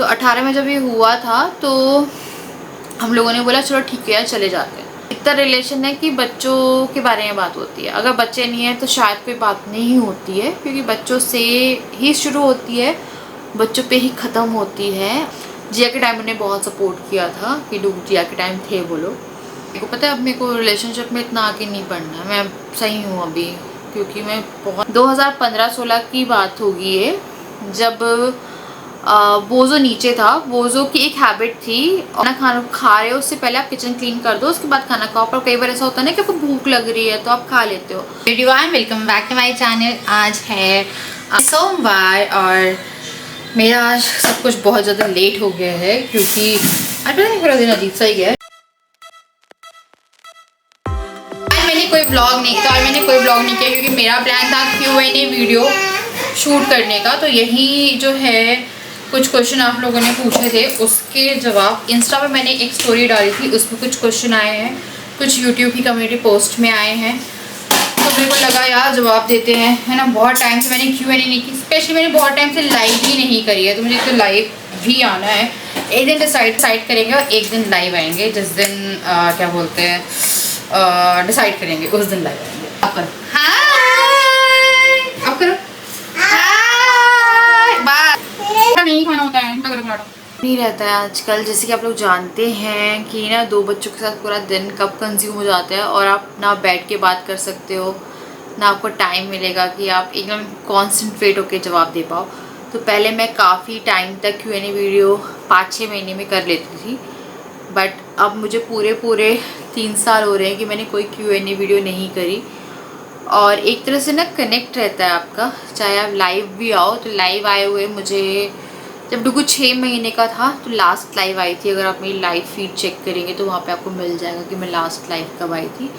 तो 18 में जब ये हुआ था तो हम लोगों ने बोला चलो ठीक है यार चले जाते हैं। इतना रिलेशन है कि बच्चों के बारे में बात होती है, अगर बच्चे नहीं है तो शायद कोई बात नहीं होती है, क्योंकि बच्चों से ही शुरू होती है, बच्चों पे ही ख़त्म होती है। जिया के टाइम उन्हें बहुत सपोर्ट किया था कि लोग जिया के टाइम थे वो लोग। मेरे को पता है अब मेरे को रिलेशनशिप में इतना आगे नहीं बढ़ना है, मैं सही हूँ अभी, क्योंकि मैं बहुत 2015-16 की बात होगी ये, जब बोझो नीचे था। बोझो की एक हैबिट थी, खाना खा रहे हो उससे पहले आप किचन क्लीन कर दो, उसके बाद खाना खाओ। पर कई बार ऐसा होता है ना कि आपको भूख लग रही है तो आप खा लेते हो। Welcome back to my channel. आज है सोमवार और मेरा आज सब कुछ बहुत ज़्यादा लेट हो गया है, क्योंकि आज पता नहीं पूरा दिन अजीब सा ही गया है। आज मैंने कोई ब्लॉग नहीं किया, क्योंकि मेरा प्लान था Q&A वीडियो शूट करने का। तो यही जो है कुछ क्वेश्चन आप लोगों ने पूछे थे, उसके जवाब इंस्टा पे मैंने एक स्टोरी डाली थी, उसमें कुछ क्वेश्चन आए हैं, कुछ यूट्यूब की कम्युनिटी पोस्ट में आए हैं। तो मेरे को लगा यार जवाब देते हैं, है ना। बहुत टाइम से मैंने Q&A नहीं की, स्पेशली मैंने बहुत टाइम से लाइव ही नहीं करी है, तो मुझे तो लाइव भी आना है। एक दिन डिसाइड करेंगे और एक दिन लाइव आएंगे, जिस दिन क्या बोलते हैं डिसाइड करेंगे उस दिन लाइव आएंगे। आप करो हाय, आप करो नहीं खाना होता है नहीं रहता है आजकल। जैसे कि आप लोग जानते हैं कि ना 2 बच्चों के साथ पूरा दिन कब कंज्यूम हो जाता है, और आप ना बैठ के बात कर सकते हो, ना आपको टाइम मिलेगा कि आप एकदम कॉन्सेंट्रेट होकर जवाब दे पाओ। तो पहले मैं काफ़ी टाइम तक Q&A वीडियो 5-6 महीने में कर लेती थी, बट अब मुझे पूरे 3 साल हो रहे हैं कि मैंने कोई Q&A वीडियो नहीं करी। और एक तरह से ना कनेक्ट रहता है आपका, चाहे आप लाइव भी आओ। तो लाइव आए हुए मुझे जब डुगू 6 महीने का था तो लास्ट लाइव आई थी। अगर आप मेरी लाइव फीड चेक करेंगे तो वहाँ पे आपको मिल जाएगा कि मैं लास्ट लाइव कब आई थी।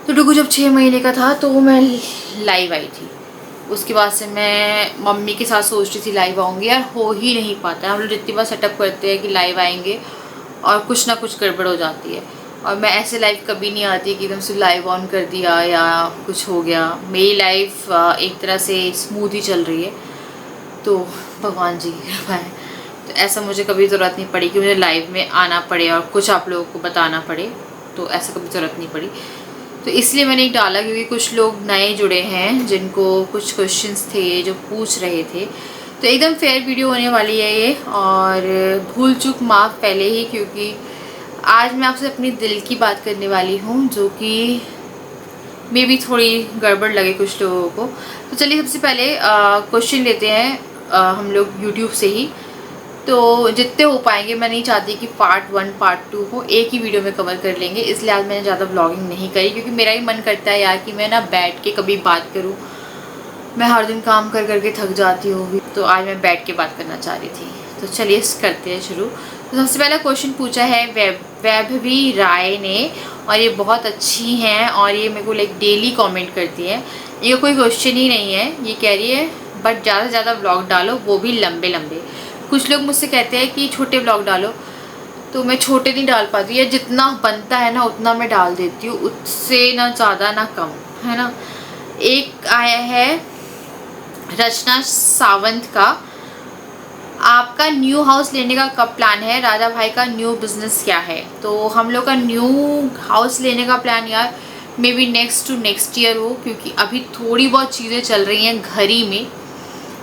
तो डुगू जब 6 महीने का था तो मैं लाइव आई थी। उसके बाद से मैं मम्मी के साथ सोच रही थी लाइव आऊँगी, यार हो ही नहीं पाता है। हम लोग जितनी बार सेटअप करते हैं कि लाइव आएंगे और कुछ ना कुछ गड़बड़ हो जाती है, और मैं ऐसे लाइव कभी नहीं आती कि एकदम से लाइव ऑन कर दिया या कुछ हो गया। मेरी लाइफ एक तरह से स्मूथ ही चल रही है, तो भगवान जी की कृपा है। तो ऐसा मुझे कभी ज़रूरत नहीं पड़ी कि मुझे लाइव में आना पड़े और कुछ आप लोगों को बताना पड़े, तो ऐसा कभी ज़रूरत नहीं पड़ी। तो इसलिए मैंने एक डाला, क्योंकि कुछ लोग नए जुड़े हैं जिनको कुछ क्वेश्चंस थे जो पूछ रहे थे। तो एकदम फेयर वीडियो होने वाली है ये, और भूल चूक माफ़ पहले ही, क्योंकि आज मैं आपसे अपनी दिल की बात करने वाली हूँ, जो कि मे भी थोड़ी गड़बड़ लगे कुछ लोगों को। तो चलिए सबसे पहले क्वेश्चन लेते हैं हम लोग यूट्यूब से ही। तो जितने हो पाएंगे, मैं नहीं चाहती कि पार्ट 1 पार्ट 2 हो, एक ही वीडियो में कवर कर लेंगे। इसलिए आज मैंने ज़्यादा व्लॉगिंग नहीं करी, क्योंकि मेरा ही मन करता है यार कि मैं ना बैठ के कभी बात करूँ। मैं हर दिन काम कर करके थक जाती हूँ, तो आज मैं बैठ के बात करना चाह रही थी। तो चलिए करते हैं शुरू। तो सबसे पहला क्वेश्चन पूछा है वैभवी राय ने, और ये बहुत अच्छी हैं और ये मेरे को लाइक डेली कमेंट करती है। ये कोई क्वेश्चन ही नहीं है, ये कह रही है बट ज़्यादा से ज़्यादा व्लॉग डालो, वो भी लंबे लंबे। कुछ लोग मुझसे कहते हैं कि छोटे व्लॉग डालो, तो मैं छोटे नहीं डाल पाती, या जितना बनता है ना उतना मैं डाल देती हूँ, उससे ना ज़्यादा ना कम, है ना। एक आया है रचना सावंत का, आपका न्यू हाउस लेने का कब प्लान है? राजा भाई का न्यू बिजनेस क्या है? तो हम लोग का न्यू हाउस लेने का प्लान यार मे बी नेक्स्ट ईयर हो, क्योंकि अभी थोड़ी बहुत चीज़ें चल रही हैं घर ही में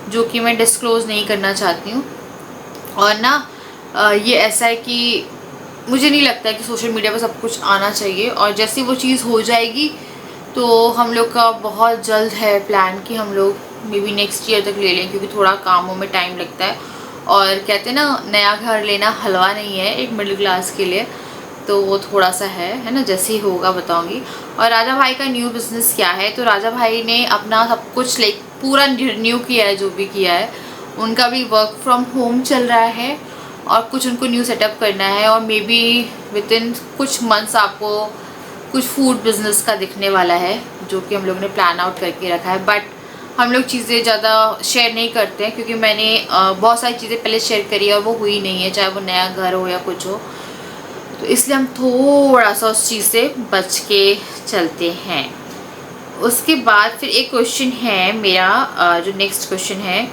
जो कि मैं डिस्क्लोज़ नहीं करना चाहती हूँ। और ना ये ऐसा है कि मुझे नहीं लगता है कि सोशल मीडिया पर सब कुछ आना चाहिए, और जैसे वो चीज़ हो जाएगी तो हम लोग का बहुत जल्द है प्लान कि हम लोग मे बी नेक्स्ट ईयर तक ले लें, क्योंकि थोड़ा कामों में टाइम लगता है। और कहते हैं ना, नया घर लेना हलवा नहीं है एक मिडिल क्लास के लिए, तो वो थोड़ा सा है ना। जैसे ही होगा बताऊंगी। और राजा भाई का न्यू बिज़नेस क्या है? तो राजा भाई ने अपना सब कुछ लाइक पूरा न्यू किया है, जो भी किया है। उनका भी वर्क फ्रॉम होम चल रहा है, और कुछ उनको न्यू सेटअप करना है, और मे बी विद इन कुछ मंथ्स आपको कुछ फूड बिज़नेस का दिखने वाला है, जो कि हम लोग ने प्लान आउट करके रखा है। बट हम लोग चीज़ें ज़्यादा शेयर नहीं करते हैं, क्योंकि मैंने बहुत सारी चीज़ें पहले शेयर करी है और वो हुई नहीं है, चाहे वो नया घर हो या कुछ हो। तो इसलिए हम थोड़ा सा उस चीज़ से बच के चलते हैं। उसके बाद फिर एक क्वेश्चन है मेरा, जो नेक्स्ट क्वेश्चन है,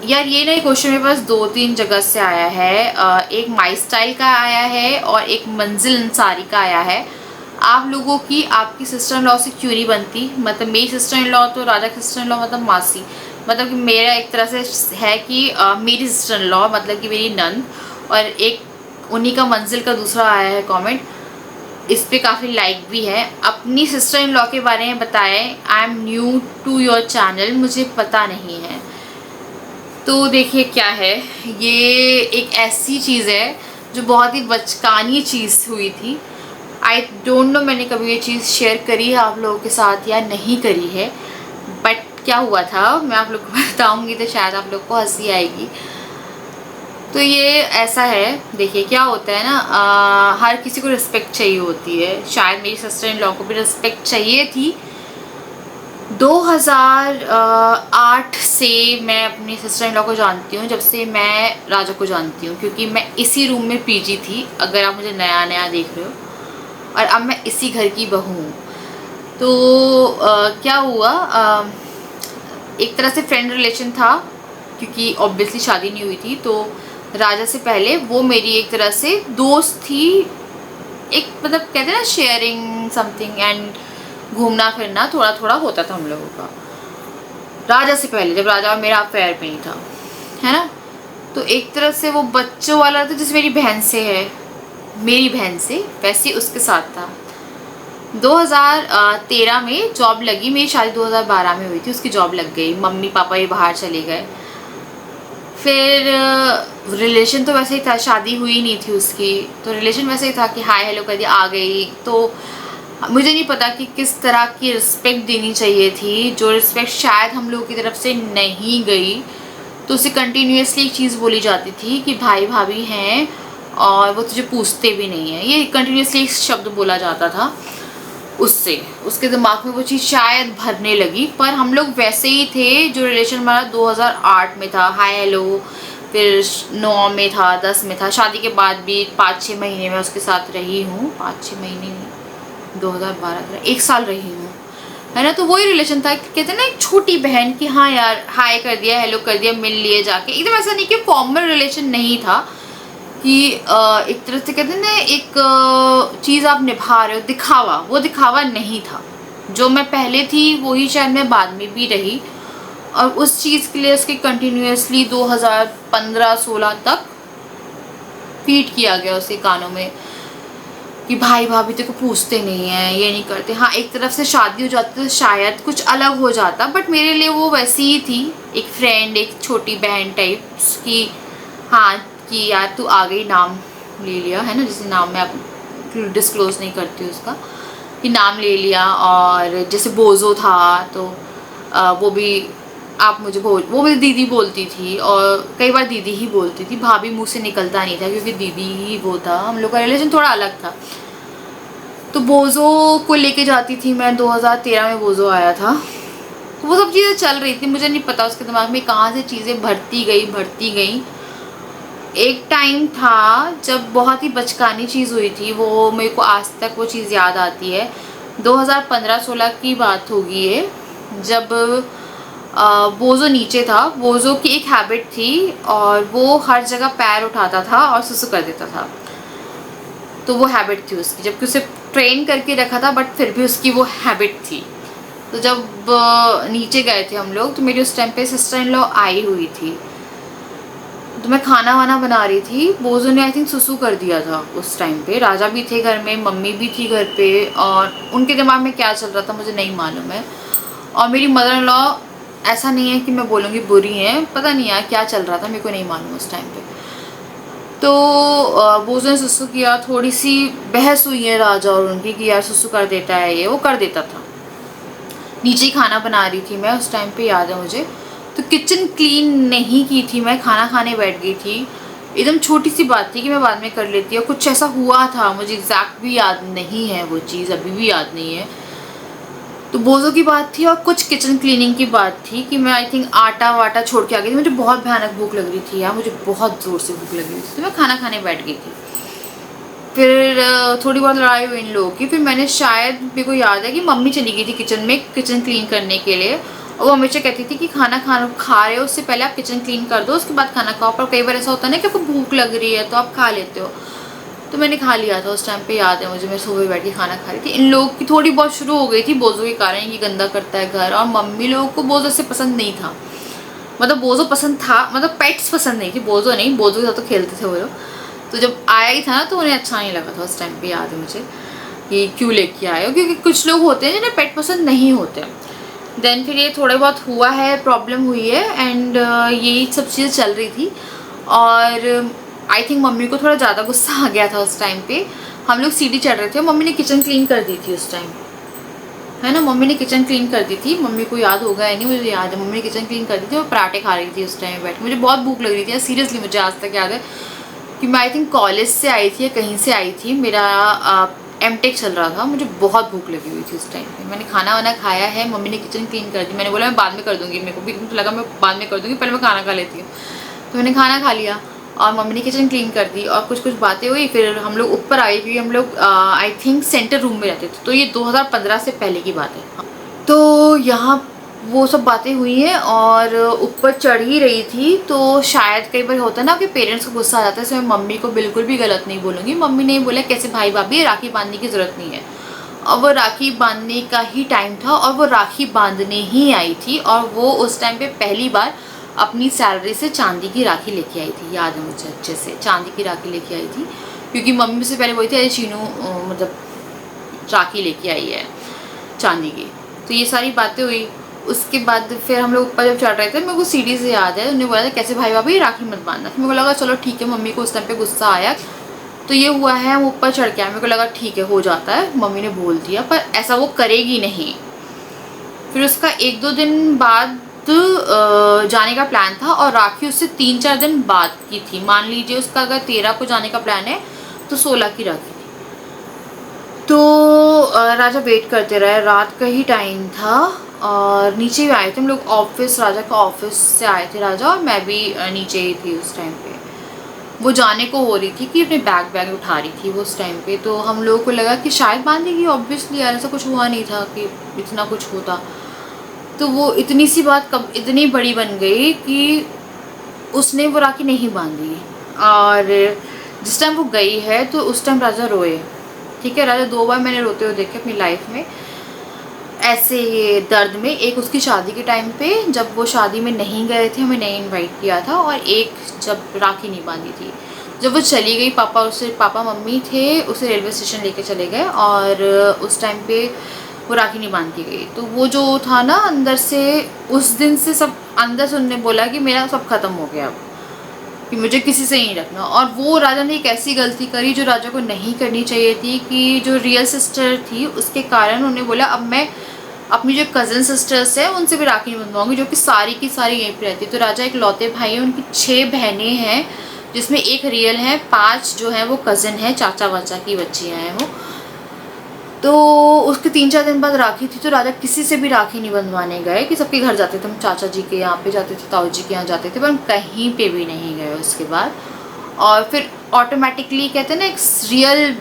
यार ये ना क्वेश्चन मेरे पास 2-3 जगह से आया है। एक माई स्टाइल का आया है और एक मंजिल अंसारी का आया है। आप लोगों की आपकी सिस्टर इन लॉ से क्यों नहीं बनती? मतलब मेरी सिस्टर इन लॉ तो राजा की सिस्टर इन लॉ मतलब मासी, मतलब कि मेरा एक तरह से है कि मेरी सिस्टर इन लॉ मतलब कि मेरी नंद, और एक उन्हीं का मंजिल का दूसरा आया है कमेंट। इस पे काफ़ी लाइक भी है। अपनी सिस्टर इन लॉ के बारे में बताएं। I am new to your channel, मुझे पता नहीं है। तो देखिए क्या है, ये एक ऐसी चीज़ है जो बहुत ही बचकानी चीज़ हुई थी। आई डोंट नो मैंने कभी ये चीज़ शेयर करी है आप लोगों के साथ या नहीं करी है, बट क्या हुआ था मैं आप लोग को बताऊंगी तो शायद आप लोग को हंसी आएगी। तो ये ऐसा है, देखिए क्या होता है ना, हर किसी को रिस्पेक्ट चाहिए होती है। शायद मेरी सिस्टर इन लॉ को भी रिस्पेक्ट चाहिए थी। 2008 से मैं अपनी सिस्टर इन लॉ को जानती हूँ, जब से मैं राजा को जानती हूँ, क्योंकि मैं इसी रूम में पीजी थी, अगर आप मुझे नया नया देख रहे हो, और अब मैं इसी घर की बहू हूँ। तो क्या हुआ, एक तरह से फ्रेंड रिलेशन था, क्योंकि ऑब्वियसली शादी नहीं हुई थी। तो राजा से पहले वो मेरी एक तरह से दोस्त थी, एक मतलब कहते हैं ना शेयरिंग समथिंग, एंड घूमना फिरना थोड़ा थोड़ा होता था हम लोगों का। राजा से पहले, जब राजा और मेरा अफेयर पे नहीं था, है ना। तो एक तरह से वो बच्चों वाला था, जैसे मेरी बहन से है, मेरी बहन से वैसे उसके साथ था। 2013 में जॉब लगी, मेरी शादी 2012 में हुई थी, उसकी जॉब लग गई, मम्मी पापा ये बाहर चले गए। फिर रिलेशन तो वैसे ही था, शादी हुई नहीं थी उसकी, तो रिलेशन वैसे ही था कि हाय हेलो कर दिया, आ गई। तो मुझे नहीं पता कि किस तरह की रिस्पेक्ट देनी चाहिए थी, जो रिस्पेक्ट शायद हम लोगों की तरफ से नहीं गई। तो उसे कंटिन्यूसली एक चीज़ बोली जाती थी कि भाई भाभी हैं और वो तुझे पूछते भी नहीं है, ये कंटिन्यूसली एक शब्द बोला जाता था। उससे उसके दिमाग में वो चीज़ शायद भरने लगी। पर हम लोग वैसे ही थे, जो रिलेशन हमारा 2008 में था, हाय हेलो, फिर 9 में था, 10 में था, शादी के बाद भी 5-6 महीने में उसके साथ रही हूँ, 5-6 महीने, 2012 1 साल रही हूँ, है ना। तो वही रिलेशन था, कहते हैं ना एक छोटी बहन की, हाँ यार हाय कर दिया, हेलो कर दिया, मिल लिए जाके, एकदम ऐसा नहीं कि फॉर्मल रिलेशन नहीं था कि एक तरह से कहते हैं ना एक चीज़ आप निभा रहे हो, दिखावा, वो दिखावा नहीं था। जो मैं पहले थी वही शायद मैं बाद में भी रही, और उस चीज़ के लिए उसके कंटिन्यूसली 2015-16 तक फीड किया गया उसके कानों में कि भाई भाभी तेरे को पूछते नहीं हैं, ये नहीं करते। हाँ, एक तरफ से शादी हो जाती तो शायद कुछ अलग हो जाता, बट मेरे लिए वो वैसी ही थी, एक फ्रेंड, एक छोटी बहन टाइप्स की। हाँ कि यार तू आ गई, नाम ले लिया, है ना, जैसे नाम मैं अब डिस्क्लोज नहीं करती उसका, कि नाम ले लिया। और जैसे बोझो था तो वो भी आप मुझे वो मुझे दीदी बोलती थी, और कई बार दीदी ही बोलती थी, भाभी मुंह से निकलता नहीं था, क्योंकि दीदी ही वो था, हम लोग का रिलेशन थोड़ा अलग था। तो बोझो को लेके जाती थी मैं, 2013 में बोझो आया था, तो वो सब चीज़ें चल रही थी, मुझे नहीं पता उसके दिमाग में कहाँ से चीज़ें भरती गई। एक टाइम था जब बहुत ही बचकानी चीज़ हुई थी, वो मेरे को आज तक वो चीज़ याद आती है। 2015-16 की बात होगी ये, जब बोझो नीचे था। बोझो की एक हैबिट थी, और वो हर जगह पैर उठाता था और सुसु कर देता था। तो वो हैबिट थी उसकी, जबकि उसे ट्रेन करके रखा था, बट फिर भी उसकी वो हैबिट थी। तो जब नीचे गए थे हम लोग, तो मेरी उस टाइम पे सिस्टर इन लॉ आई हुई थी, तो मैं खाना वाना बना रही थी, बोझो ने आई थिंक सुसु कर दिया था उस टाइम पे। राजा भी थे घर में, मम्मी भी थी घर पे, और उनके दिमाग में क्या चल रहा था मुझे नहीं मालूम है। और मेरी मदर इन लॉ, ऐसा नहीं है कि मैं बोलूँगी बुरी हैं, पता नहीं यार क्या चल रहा था, मेरे को नहीं मालूम उस टाइम पे। तो बोझो ने सुसु किया, थोड़ी सी बहस हुई है राजा और उनकी कि यार सुसु कर देता है, ये वो कर देता था। नीचे ही खाना बना रही थी मैं उस टाइम पे, याद है मुझे। तो किचन क्लीन नहीं की थी मैं, खाना खाने बैठ गई थी। एकदम छोटी सी बात थी कि मैं बाद में कर लेती, और कुछ ऐसा हुआ था, मुझे एग्जैक्ट भी याद नहीं है, वो चीज़ अभी भी याद नहीं है। तो बोझो की बात थी और कुछ किचन क्लीनिंग की बात थी कि मैं आई थिंक आटा वाटा छोड़ के आ गई थी। मुझे बहुत भयानक भूख लग रही थी यार, मुझे बहुत ज़ोर से भूख लग रही थी, तो मैं खाना खाने बैठ गई थी। फिर थोड़ी बहुत लड़ाई हुई इन लोगों की। फिर मैंने शायद, मेरे को याद है कि मम्मी चली गई थी किचन में किचन क्लीन करने के लिए, और वो हमेशा कहती थी कि खाना खा रहे हो उससे पहले आप किचन क्लीन कर दो, उसके बाद खाना खाओ। पर कई बार ऐसा होता है ना कि आपको भूख लग रही है तो आप खा लेते हो। तो मैंने खा लिया था उस टाइम पे, याद है मुझे, मैं सुबह बैठ के खाना खा रही थी। इन लोगों की थोड़ी बहुत शुरू हो गई थी बोझों के कारण, कि गंदा करता है घर, और मम्मी लोगों को बोझो से पसंद नहीं था। मतलब बोझो पसंद था, मतलब पेट्स पसंद नहीं थी, बोझो नहीं, बोझो के साथ तो खेलते थे वो लोग। तो जब आया ही था ना तो उन्हें अच्छा नहीं लगा था उस टाइम पे, याद है मुझे, कि क्यों लेके आए हो, क्योंकि कुछ लोग होते हैं जिन्हें पेट पसंद नहीं होते। देन फिर ये थोड़े बहुत हुआ है, प्रॉब्लम हुई है, एंड यही सब चीज़ें चल रही थी। और आई थिंक मम्मी को थोड़ा ज़्यादा गुस्सा आ गया था उस टाइम पे। हम लोग सीढ़ी चढ़ रहे थे, मम्मी ने किचन क्लीन कर दी थी उस टाइम, है ना, मम्मी ने किचन क्लीन कर दी थी। मम्मी को याद होगा या नहीं मुझे याद है, मम्मी ने किचन क्लीन कर दी थी और पराठे खा रही थी उस टाइम बैठ के। मुझे बहुत भूख लग रही थी, सीरियसली मुझे आज तक याद है कि मैं आई थिंक कॉलेज से आई थी या कहीं से आई थी, मेरा एमटेक चल रहा था, मुझे बहुत भूख लगी हुई थी उस टाइम पे। मैंने खाना वाना खाया है, मम्मी ने किचन क्लीन कर दी, मैंने बोला मैं बाद में कर दूँगी, मेरे को भी लगा मैं बाद में कर दूँगी, पहले मैं खाना खा लेती हूँ। तो मैंने खाना खा लिया और मम्मी ने किचन क्लीन कर दी और कुछ कुछ बातें हुई। फिर हम लोग ऊपर आए, क्योंकि हम लोग आई थिंक सेंटर रूम में रहते थे, तो ये 2015 से पहले की बात है। तो यहाँ वो सब बातें हुई हैं और ऊपर चढ़ ही रही थी, तो शायद कई बार होता है ना कि पेरेंट्स को गुस्सा आ जाता है। इसमें मम्मी को बिल्कुल भी गलत नहीं बोलूँगी। मम्मी ने बोला कैसे भाई भाभी, राखी बांधने की ज़रूरत नहीं है। और वो राखी बांधने का ही टाइम था और वो राखी बांधने ही आई थी, और वो उस टाइम पे पहली बार अपनी सैलरी से चांदी की राखी लेके आई थी, याद है मुझे अच्छे से, चांदी की राखी लेके आई थी। क्योंकि मम्मी से पहले वही थी, अरे चीनू मतलब राखी लेके आई है चांदी की। तो ये सारी बातें हुई। उसके बाद फिर हम लोग ऊपर जब चढ़ रहे थे, मेरे को सीढ़ी से याद है, उन्होंने बोला था कैसे भाई भाभी राखी मत बांधना। फिर मेरे को लगा चलो ठीक है, मम्मी को उस टाइम पे गुस्सा आया तो ये हुआ है, हम ऊपर चढ़ के आए। मेरे को लगा ठीक है हो जाता है, मम्मी ने बोल दिया, पर ऐसा वो करेगी नहीं। फिर उसका 1-2 दिन बाद जाने का प्लान था, और राखी उससे 3-4 दिन बाद की थी। मान लीजिए उसका अगर 13 को जाने का प्लान है तो 16 की राखी थी। तो राजा वेट करते रहे, रात का ही टाइम था, और नीचे भी आए थे हम लोग ऑफिस, राजा का ऑफिस से आए थे राजा, और मैं भी नीचे ही थी उस टाइम पे। वो जाने को हो रही थी कि अपने बैग उठा रही थी वो उस टाइम पे। तो हम लोगों को लगा कि शायद बांधेगी, ऑब्वियसली यार ऐसा कुछ हुआ नहीं था कि इतना कुछ होता। तो वो इतनी सी बात कब इतनी बड़ी बन गई कि उसने वो राखी नहीं बांधी। और जिस टाइम वो गई है तो उस टाइम राजा रोए, ठीक है। राजा 2 बार मैंने रोते हुए देखे अपनी लाइफ में, ऐसे ये दर्द में। एक उसकी शादी के टाइम पे जब वो शादी में नहीं गए थे, हमें नहीं इनवाइट किया था, और एक जब राखी नहीं बांधी थी। जब वो चली गई, पापा मम्मी थे उसे रेलवे स्टेशन लेके चले गए, और उस टाइम पे वो राखी नहीं बांध के गई। तो वो जो था ना अंदर से, उस दिन से सब अंदर से उन्होंने बोला कि मेरा सब खत्म हो गया अब, कि मुझे किसी से नहीं रखना। और वो राजा ने एक ऐसी गलती करी जो राजा को नहीं करनी चाहिए थी, कि जो रियल सिस्टर थी उसके कारण उन्होंने बोला अब मैं अपनी जो कज़न सिस्टर्स है उनसे भी राखी नहीं बंधवाऊंगी, जो कि सारी की सारी यहीं पर रहती। तो राजा एक लौते भाई हैं, उनकी 6 बहनें हैं, जिसमें एक रियल है, 5 जो हैं वो कज़न हैं, चाचा वाचा की बच्चियाँ हैं वो। तो उसके 3-4 दिन बाद राखी थी, तो राजा किसी से भी राखी नहीं बंधवाने गए, कि सबके घर जाते थे। हम चाचा जी के यहाँ पे जाते थे, ताऊ जी के यहाँ जाते थे, पर हम कहीं पे भी नहीं गए उसके बाद। और फिर ऑटोमेटिकली कहते हैं ना एक रियल,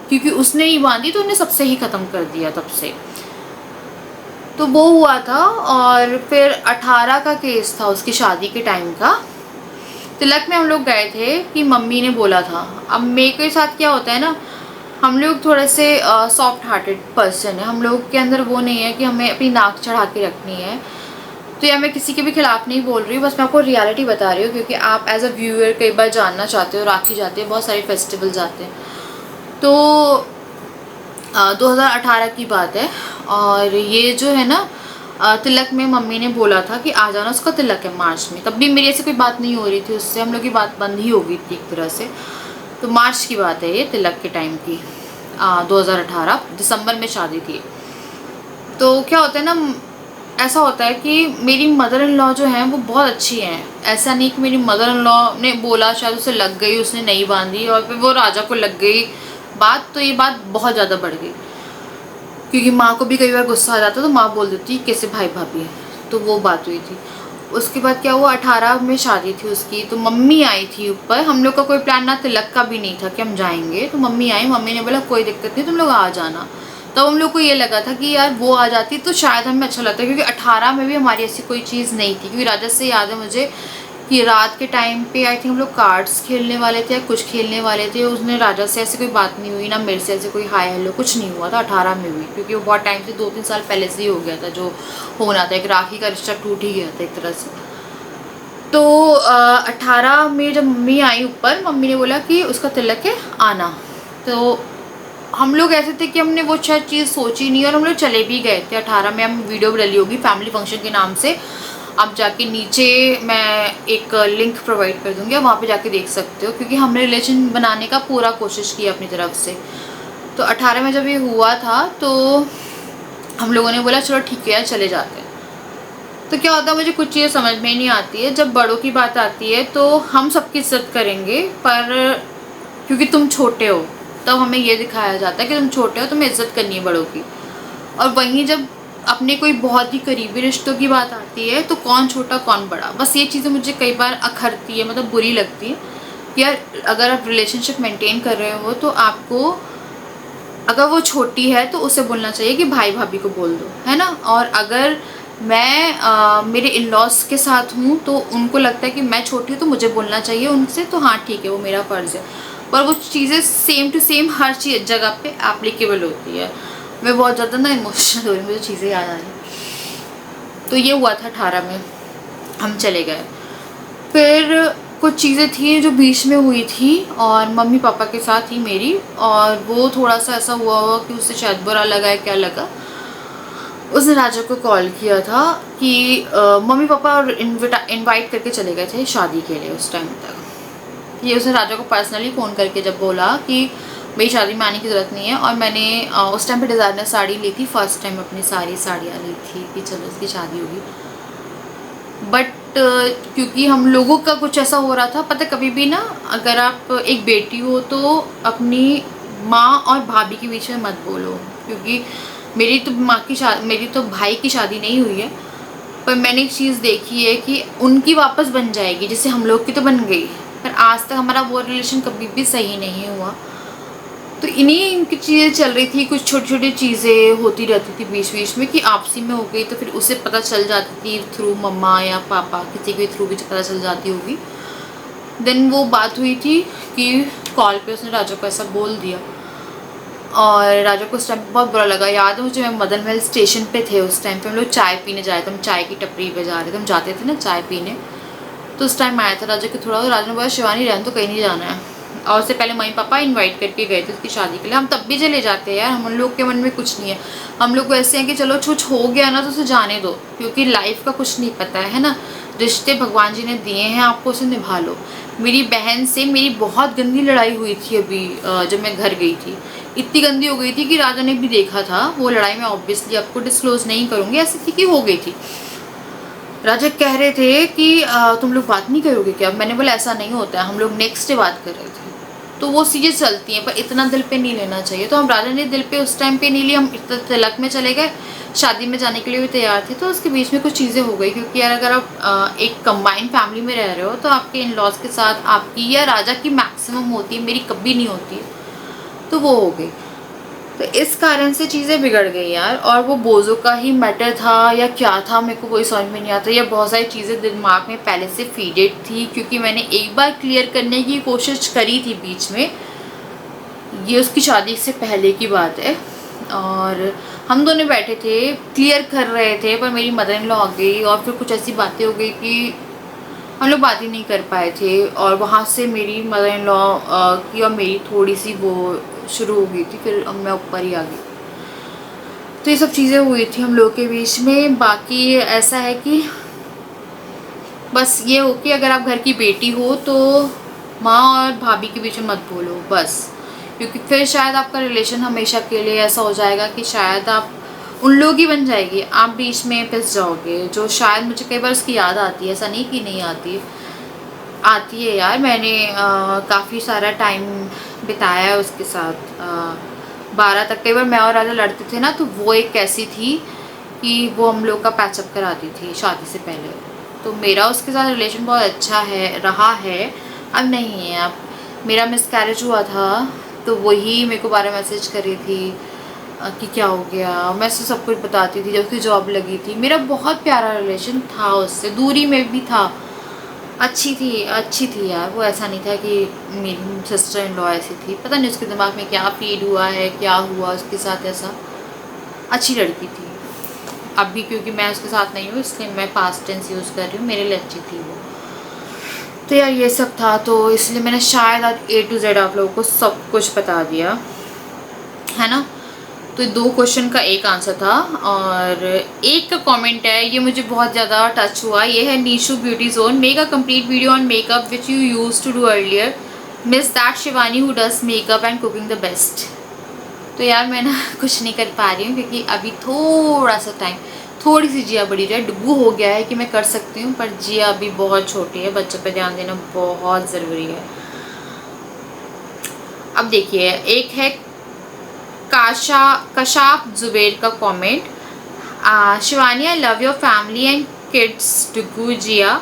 क्योंकि उसने ही बांधी तो उन्हें सबसे ही ख़त्म कर दिया तब से। तो वो हुआ था। और फिर 18 का केस था उसकी शादी के टाइम का। तिलक में हम लोग गए थे कि मम्मी ने बोला था। अब मेरे के साथ क्या होता है ना, हम लोग थोड़े से सॉफ्ट हार्टेड पर्सन है, हम लोग के अंदर वो नहीं है कि हमें अपनी नाक चढ़ा के रखनी है। तो या मैं किसी के भी खिलाफ नहीं बोल रही हूँ, बस मैं आपको रियलिटी बता रही हूँ, क्योंकि आप एज अ व्यूअर कई बार जानना चाहते हो। राखी जाते हैं, बहुत सारे फेस्टिवल्स आते हैं। तो 2018 की बात है, और ये जो है ना तिलक में मम्मी ने बोला था कि आ जाना, उसका तिलक है मार्च में। तब भी मेरी ऐसे कोई बात नहीं हो रही थी उससे, हम लोग की बात बंद ही हो गई थी एक तरह से। तो मार्च की बात है ये, तिलक के टाइम की, 2018 दिसंबर में शादी थी। तो क्या होता है ना, ऐसा होता है कि मेरी मदर इन लॉ जो हैं वो बहुत अच्छी हैं। ऐसा नहीं कि मेरी मदर इन लॉ ने बोला, शायद उसे लग गई, उसने नहीं बांधी, और फिर वो राजा को लग गई बात, तो ये बात बहुत ज़्यादा बढ़ गई। क्योंकि माँ को भी कई बार गुस्सा आ जाता तो माँ बोल देती कैसे भाई भाभी है, तो वो बात हुई थी। उसके बाद क्या हुआ, 18 में शादी थी उसकी, तो मम्मी आई थी ऊपर। हम लोग का कोई प्लान ना तिलक का भी नहीं था कि हम जाएंगे, तो मम्मी आई, मम्मी ने बोला कोई दिक्कत नहीं तुम लोग आ जाना। तो हम लोग को ये लगा था कि यार वो आ जाती तो शायद हमें अच्छा लगता, क्योंकि 18 में भी हमारी ऐसी कोई चीज़ नहीं थी। क्योंकि राजा से याद है मुझे कि रात के टाइम पे आई थिंक हम लोग कार्ड्स खेलने वाले थे या कुछ खेलने वाले थे, उसने राजा से ऐसी कोई बात नहीं हुई, ना मेरे से ऐसे कोई हाय हेलो कुछ नहीं हुआ था 18 में भी। क्योंकि वो बहुत टाइम से 2-3 साल पहले से ही हो गया था जो होना था, एक राखी का रिश्ता टूट ही गया था एक तरह से। तो 18 में जब मम्मी आई ऊपर, मम्मी ने बोला कि उसका तिलक है आना। तो हम लोग ऐसे थे कि हमने वो शायद चीज़ सोची नहीं और हम लोग चले भी गए थे। 18 में हम वीडियो डाली होगी फैमिली फंक्शन के नाम से, आप जाके नीचे मैं एक लिंक प्रोवाइड कर दूँगी, वहाँ पे जाके देख सकते हो। क्योंकि हमने रिलेशन बनाने का पूरा कोशिश की अपनी तरफ से। तो 18 में जब ये हुआ था तो हम लोगों ने बोला चलो ठीक है यार चले जाते हैं। तो क्या होता है, मुझे कुछ चीज़ें समझ में नहीं आती है। जब बड़ों की बात आती है तो हम सबकी इज्जत करेंगे, पर क्योंकि तुम छोटे हो तब हमें ये दिखाया जाता है कि तुम छोटे हो, तुम्हें इज्जत करनी है बड़ों की। और वहीं जब अपने कोई बहुत ही करीबी रिश्तों की बात आती है तो कौन छोटा कौन बड़ा, बस ये चीज़ें मुझे कई बार अखरती है, मतलब बुरी लगती है कि यार अगर आप रिलेशनशिप मेंटेन कर रहे हो तो आपको, अगर वो छोटी है तो उसे बोलना चाहिए कि भाई भाभी को बोल दो, है ना। और अगर मैं मेरे इन लॉज के साथ हूँ तो उनको लगता है कि मैं छोटी हूँ तो मुझे बोलना चाहिए उनसे, तो हाँ ठीक है वो मेरा फ़र्ज़ है। पर वो चीज़ें सेम टू सेम हर चीज़ जगह पे एप्लीकेबल होती है। मैं बहुत ज़्यादा ना इमोशनल हो रही, मुझे चीज़ें याद आ रही। तो ये हुआ था 18 में, हम चले गए। फिर कुछ चीज़ें थी जो बीच में हुई थी और मम्मी पापा के साथ ही मेरी, और वो थोड़ा सा ऐसा हुआ कि उससे शायद बुरा लगा है, क्या लगा। उसने राजा को कॉल किया था कि मम्मी पापा और इनवाइट करके चले गए थे शादी के लिए उस टाइम तक। ये उसने राजा को पर्सनली फ़ोन करके जब बोला कि मेरी शादी में आने की ज़रूरत नहीं है। और मैंने उस टाइम पे डिज़ाइनर साड़ी ली थी, फर्स्ट टाइम अपनी सारी साड़ियाँ ली थी कि चलो इसकी शादी होगी। बट क्योंकि हम लोगों का कुछ ऐसा हो रहा था, पता कभी भी ना अगर आप एक बेटी हो तो अपनी माँ और भाभी के बीच में मत बोलो। क्योंकि मेरी तो मेरी तो भाई की शादी नहीं हुई है, पर मैंने एक चीज़ देखी है कि उनकी वापस बन जाएगी, जैसे हम लोग की तो बन गई, पर आज तक हमारा वो रिलेशन कभी भी सही नहीं हुआ। तो इन्हीं इनकी चीज़ें चल रही थी, कुछ छोटी छोटी चीज़ें होती रहती थी बीच बीच में कि आपसी में हो गई तो फिर उसे पता चल जाती थी थ्रू मम्मा या पापा, किसी के थ्रू भी पता चल जाती होगी। देन वो बात हुई थी कि कॉल पे उसने राजा को ऐसा बोल दिया और राजा को उस टाइम बहुत बुरा लगा। याद है मुझे, मैं मदन महल स्टेशन पे थे उस टाइम पे, हम लोग चाय पीने जा रहे थे, हम चाय की टपरी पे जा रहे थे, हम जाते थे ना चाय पीने। तो उस टाइम आया था राजा के थोड़ा, राजा ने बोला शिवानी रहने तो कहीं नहीं जाना है। और उससे पहले मम्मी पापा इनवाइट करके गए थे उसकी शादी के लिए, हम तब भी चले जाते हैं यार, हम लोग के मन में कुछ नहीं है। हम लोग ऐसे हैं कि चलो कुछ हो गया ना तो उसे जाने दो, क्योंकि लाइफ का कुछ नहीं पता है ना। रिश्ते भगवान जी ने दिए हैं आपको, उसे निभा लो। मेरी बहन से मेरी बहुत गंदी लड़ाई हुई थी अभी जब मैं घर गई थी। इतनी गंदी हो गई थी कि राजा ने भी देखा था वो लड़ाई, मैं ऑब्वियसली आपको डिस्क्लोज नहीं करूँगी, ऐसी थी कि हो गई थी। राजा कह रहे थे कि तुम लोग बात नहीं करोगे क्या? मैंने बोला ऐसा नहीं होता है, हम लोग नेक्स्ट डे बात कर रहे थे। तो वो चीज़ें चलती हैं, पर इतना दिल पे नहीं लेना चाहिए। तो हम राजा ने दिल पे उस टाइम पे नहीं लिया, हम तिलक में चले गए, शादी में जाने के लिए भी तैयार थे। तो उसके बीच में कुछ चीज़ें हो गई, क्योंकि यार अगर आप एक कंबाइंड फैमिली में रह रहे हो तो आपके इन लॉज के साथ आपकी या राजा की मैक्सिमम होती है, मेरी कभी नहीं होती है, तो वो हो गई। तो इस कारण से चीज़ें बिगड़ गई यार। और वो बोझों का ही मैटर था या क्या था मेरे को कोई समझ में नहीं आता। या बहुत सारी चीज़ें दिमाग में पहले से फीडेड थी, क्योंकि मैंने एक बार क्लियर करने की कोशिश करी थी बीच में, ये उसकी शादी से पहले की बात है। और हम दोनों बैठे थे क्लियर कर रहे थे, पर मेरी मदर इन लॉ आ गई और फिर कुछ ऐसी बातें हो गई कि हम लोग बात ही नहीं कर पाए थे। और वहाँ से मेरी मदर इन लॉ की और मेरी थोड़ी सी वो शुरू हो गई थी, फिर अब मैं ऊपर ही आ गई। तो ये सब चीज़ें हुई थी हम लोग के बीच में। बाकी ऐसा है कि बस ये हो कि अगर आप घर की बेटी हो तो माँ और भाभी के बीच में मत बोलो बस, क्योंकि फिर शायद आपका रिलेशन हमेशा के लिए ऐसा हो जाएगा कि शायद आप उन लोग ही बन जाएगी, आप बीच में फंस जाओगे। जो शायद मुझे कई बार उसकी याद आती है, ऐसा नहीं कि नहीं आती, आती है यार। मैंने काफ़ी सारा टाइम बिताया है उसके साथ, 12 तक। कई बार मैं और राजा लड़ते थे ना, तो वो एक कैसी थी कि वो हम लोग का पैचअप कराती थी शादी से पहले। तो मेरा उसके साथ रिलेशन बहुत अच्छा है, रहा है, अब नहीं है। अब मेरा मिसकैरेज हुआ था तो वही मेरे को 12 मैसेज कर रही थी, कि क्या हो गया। मैं उससे सब कुछ बताती थी। जब उसकी जॉब लगी थी, मेरा बहुत प्यारा रिलेशन था उससे, दूरी में भी था। अच्छी थी यार वो, ऐसा नहीं था कि मेरी सिस्टर इन लॉ ऐसी थी। पता नहीं उसके दिमाग में क्या फीड हुआ है, क्या हुआ उसके साथ ऐसा। अच्छी लड़की थी। अभी क्योंकि मैं उसके साथ नहीं हूँ इसलिए मैं पास्ट टेंस यूज़ कर रही हूँ, मेरे लिए अच्छी थी वो। तो यार ये सब था, तो इसलिए मैंने शायद आज A to Z आप लोगों को सब कुछ बता दिया है ना। तो 2 क्वेश्चन का एक आंसर था, और एक का कमेंट है, ये मुझे बहुत ज़्यादा टच हुआ। ये है Nishu beauty zone, make a complete video on makeup which you use to do earlier, miss that Shivani who does makeup and cooking the best. तो यार मैं ना कुछ नहीं कर पा रही हूँ क्योंकि अभी थोड़ा सा टाइम, थोड़ी सी जिया बड़ी है, डुगू हो गया है कि मैं कर सकती हूँ, पर जिया अभी बहुत छोटी है, बच्चों पे ध्यान देना बहुत ज़रूरी है। अब देखिए, एक है कशाफ जुबेर का comment, Shivani I love your family and kids Dugu Jiya,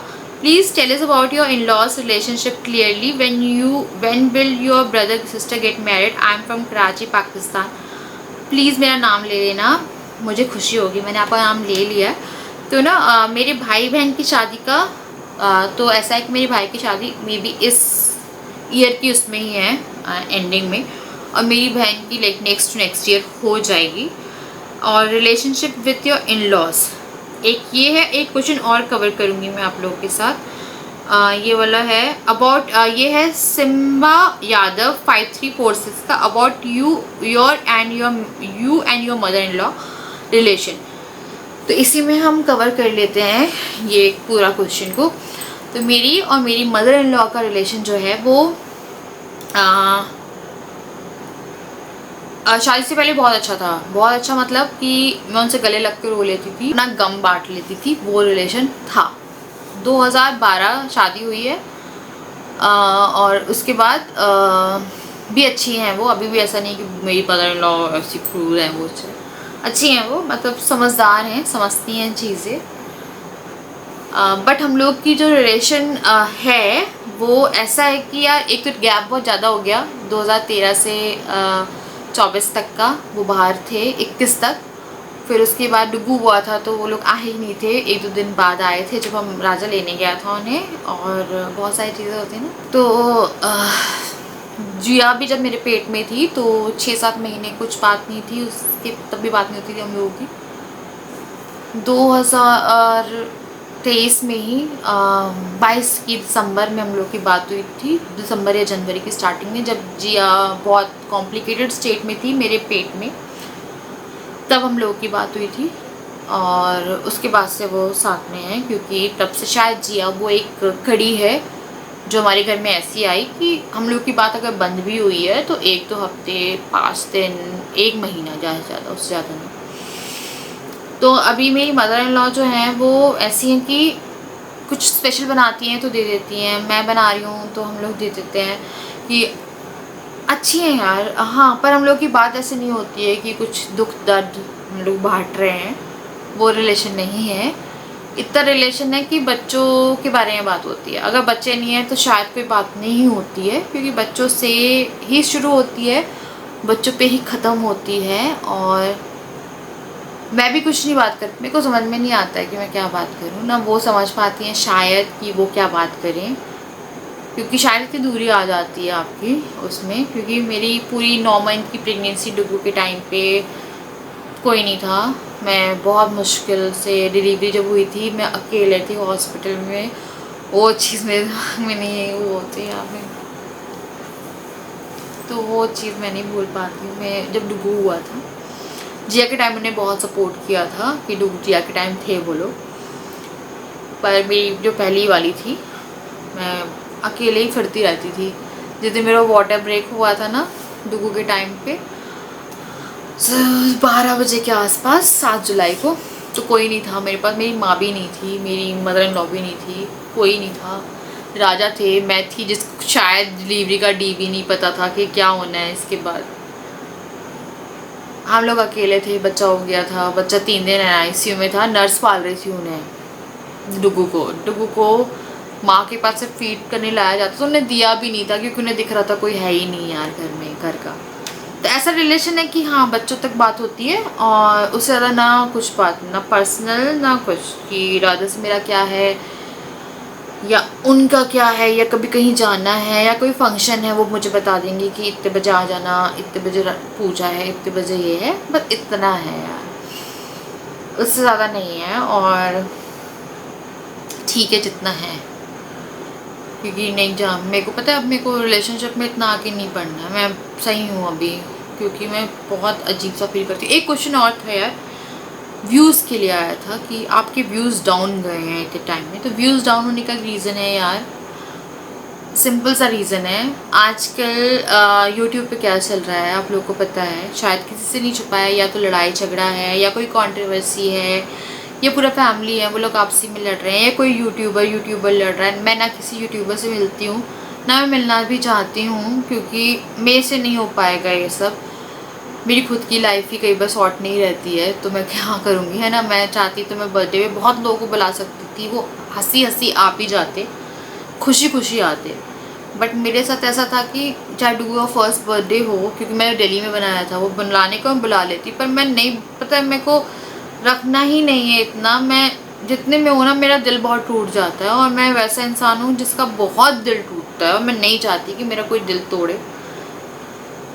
please tell us about your in laws relationship clearly, when will your brother sister get married, I am from Karachi Pakistan. Please मेरा नाम ले लेना, मुझे खुशी होगी। मैंने आपका नाम ले लिया। तो ना मेरे भाई बहन की शादी का तो ऐसा है कि मेरे भाई की शादी मे बी इस ईयर की उसमें ही है, एंडिंग में, और मेरी बहन की लाइक नेक्स्ट ईयर हो जाएगी। और relationship with your in laws, एक ये है। एक क्वेश्चन और कवर करूँगी मैं आप लोगों के साथ। ये वाला है अबाउट, ये है सिम्बा यादव 5346 का, about you and your mother in law relation. तो इसी में हम कवर कर लेते हैं ये पूरा क्वेश्चन को। तो मेरी और मेरी मदर इन लॉ का रिलेशन जो है वो शादी से पहले बहुत अच्छा था। बहुत अच्छा मतलब कि मैं उनसे गले लग के रो लेती थी, अपना गम बांट लेती थी, वो रिलेशन था। 2012 शादी हुई है, और उसके बाद भी अच्छी हैं वो। अभी भी ऐसा नहीं कि मेरी मदर इन लॉ ऐसी क्रूर हैं, वो अच्छी हैं वो, मतलब समझदार हैं, समझती हैं चीज़ें। बट हम लोग की जो रिलेशन है वो ऐसा है कि यार एक तो गैप बहुत ज़्यादा हो गया, 2013 से 24 तक का वो बाहर थे, 21 तक। फिर उसके बाद डुगू हुआ था तो वो लोग आए ही नहीं थे, 1-2 दिन बाद आए थे जब हम राजा लेने गया था उन्हें, और बहुत सारी चीज़ें होती हैं ना। तो जिया भी जब मेरे पेट में थी तो 6-7 महीने कुछ बात नहीं थी उसके, तब भी बात नहीं होती थी हम लोगों की। 2023 में ही 22 की दिसंबर में हम लोग की बात हुई थी, दिसंबर या जनवरी की स्टार्टिंग में, जब जिया बहुत कॉम्प्लिकेटेड स्टेट में थी मेरे पेट में, तब हम लोगों की बात हुई थी। और उसके बाद से वो साथ में हैं, क्योंकि तब से शायद जिया वो एक कड़ी है जो हमारे घर में ऐसी आई कि हम लोग की बात अगर बंद भी हुई है तो 1-2 हफ्ते, 5 दिन, 1 महीना ज़्यादा से ज़्यादा, उससे ज़्यादा नहीं। तो अभी मेरी मदर इन लॉ जो हैं वो ऐसी हैं कि कुछ स्पेशल बनाती हैं तो दे देती हैं, मैं बना रही हूँ तो हम लोग दे देते हैं, कि अच्छी हैं यार। हाँ, पर हम लोग की बात ऐसे नहीं होती है कि कुछ दुख दर्द हम लोग बांट रहे हैं, वो रिलेशन नहीं है। इतना रिलेशन है कि बच्चों के बारे में बात होती है। अगर बच्चे नहीं हैं तो शायद कोई बात नहीं होती है, क्योंकि बच्चों से ही शुरू होती है, बच्चों पे ही ख़त्म होती है। और मैं भी कुछ नहीं बात कर, मेरे को समझ में नहीं आता है कि मैं क्या बात करूँ, ना वो समझ पाती हैं शायद कि वो क्या बात करें, क्योंकि शायद इतनी दूरी आ जाती है आपकी उसमें। क्योंकि मेरी पूरी 9 मंथ की प्रेगनेंसी डुगू के टाइम पे कोई नहीं था। मैं बहुत मुश्किल से डिलीवरी जब हुई थी, मैं अकेले थी हॉस्पिटल में, वो चीज़ मेरे दिमाग में नहीं वो होती है आप, तो वो चीज़ मैं नहीं भूल पाती हूँ। मैं जब डुगू हुआ था, जिया के टाइम उन्होंने बहुत सपोर्ट किया था कि जिया के टाइम थे वो लोग, पर मेरी जो पहली वाली थी मैं अकेले ही फिरती रहती थी। जिस दिन मेरा वाटर ब्रेक हुआ था ना डुगू के टाइम पे, 12 बजे के आसपास 7 जुलाई को, तो कोई नहीं था मेरे पास, मेरी माँ भी नहीं थी, मेरी मदर इन लॉ भी नहीं थी, कोई नहीं था। राजा थे, मैं थी, जिस शायद डिलीवरी का डी भी नहीं पता था कि क्या होना है इसके बाद। हम लोग अकेले थे, बच्चा हो गया था, बच्चा 3 दिन ICU में था, नर्स पाल रही थी उन्हें, डुगू को माँ के पास से फीड करने लाया जाता, तो उन्हें दिया भी नहीं था क्योंकि उन्हें दिख रहा था कोई है ही नहीं यार घर में, घर का। तो ऐसा रिलेशन है कि हाँ बच्चों तक बात होती है और उससे ज़्यादा ना कुछ बात, ना पर्सनल ना कुछ कि राधा से मेरा क्या है या उनका क्या है, या कभी कहीं जाना है या कोई फंक्शन है वो मुझे बता देंगे कि इतने बजे आ जाना, इतने बजे पूजा है, इतने बजे ये है, बस इतना है यार, उससे ज़्यादा नहीं है। और ठीक है जितना है, क्योंकि नहीं जा मेरे को पता है अब मेरे को रिलेशनशिप में इतना आगे नहीं बढ़ना है, मैं सही हूँ अभी, क्योंकि मैं बहुत अजीब सा फील करती हूँ। एक क्वेश्चन और था यार, व्यूज़ के लिए आया था कि आपके व्यूज़ डाउन गए हैं इतने टाइम में। तो व्यूज़ डाउन होने का रीज़न है यार, सिंपल सा रीज़न है। आजकल यूट्यूब पे क्या चल रहा है आप लोगों को पता है, शायद किसी से नहीं छुपा है, या तो लड़ाई झगड़ा है या कोई कंट्रोवर्सी है, या पूरा फैमिली है वो लोग आपसी में लड़ रहे हैं, या कोई यूट्यूबर लड़ रहा है। मैं ना किसी यूट्यूबर से मिलती हूँ, ना मैं मिलना भी चाहती हूँ, क्योंकि मेरे से नहीं हो पाएगा ये सब। मेरी खुद की लाइफ ही कई बार शॉर्ट नहीं रहती है, तो मैं क्या करूँगी, है ना। मैं चाहती तो मैं बर्थडे में बहुत लोगों को बुला सकती थी, वो हंसी हंसी आप ही जाते, खुशी खुशी आते। बट मेरे साथ ऐसा था कि चाहे डू का फर्स्ट बर्थडे हो, क्योंकि मैंने दिल्ली में बनाया था, वो बुलाने को मैं बुला लेती, पर मैं नहीं, पता है मेरे को रखना ही नहीं है इतना। मैं जितने में हूँ ना मेरा दिल बहुत टूट जाता है, और मैं वैसा इंसान हूँ जिसका बहुत दिल टूटता है, और मैं नहीं चाहती कि मेरा कोई दिल तोड़े।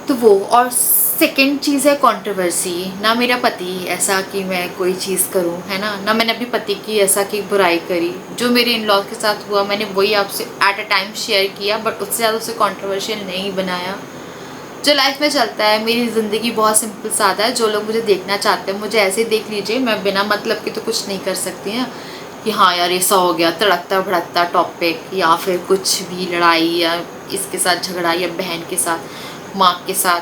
तो वो, और सेकंड चीज़ है कंट्रोवर्सी। ना मेरा पति ऐसा कि मैं कोई चीज़ करूं, है ना मैंने अपने पति की ऐसा की बुराई करी। जो मेरे इन लॉज के साथ हुआ मैंने वही आपसे एट अ टाइम शेयर किया, बट उससे ज़्यादा उसे कंट्रोवर्शियल नहीं बनाया। जो लाइफ में चलता है, मेरी ज़िंदगी बहुत सिंपल सादा है। जो लोग मुझे देखना चाहते हैं मुझे ऐसे ही देख लीजिए, मैं बिना मतलब के तो कुछ नहीं कर सकती हैं कि हाँ यार ऐसा हो गया, तड़कता भड़कता टॉपिक, या फिर कुछ भी लड़ाई, या इसके साथ झगड़ा, या बहन के साथ, माँ के साथ,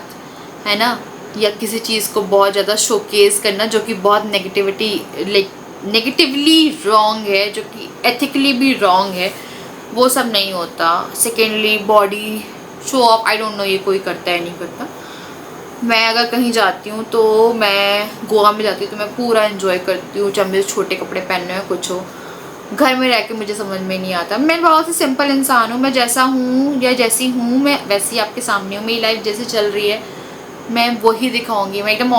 है ना, या किसी चीज़ को बहुत ज़्यादा शोकेस करना जो कि बहुत नेगेटिवली रॉन्ग है, जो कि एथिकली भी रॉन्ग है, वो सब नहीं होता। Secondly body show off, I don't know ये कोई करता है नहीं करता। मैं अगर कहीं जाती हूँ तो मैं गोवा में जाती हूँ तो मैं पूरा एंजॉय करती हूँ, चाहे मुझे छोटे कपड़े पहनने हो कुछ हो। घर में रह के मुझे समझ में नहीं आता। मैं बहुत ही सिंपल इंसान हूँ, मैं जैसा हूँ या जैसी हूँ मैं वैसी आपके सामने हूँ। मेरी लाइफ जैसे चल रही है मैं वही दिखाऊंगी। मैं एकदम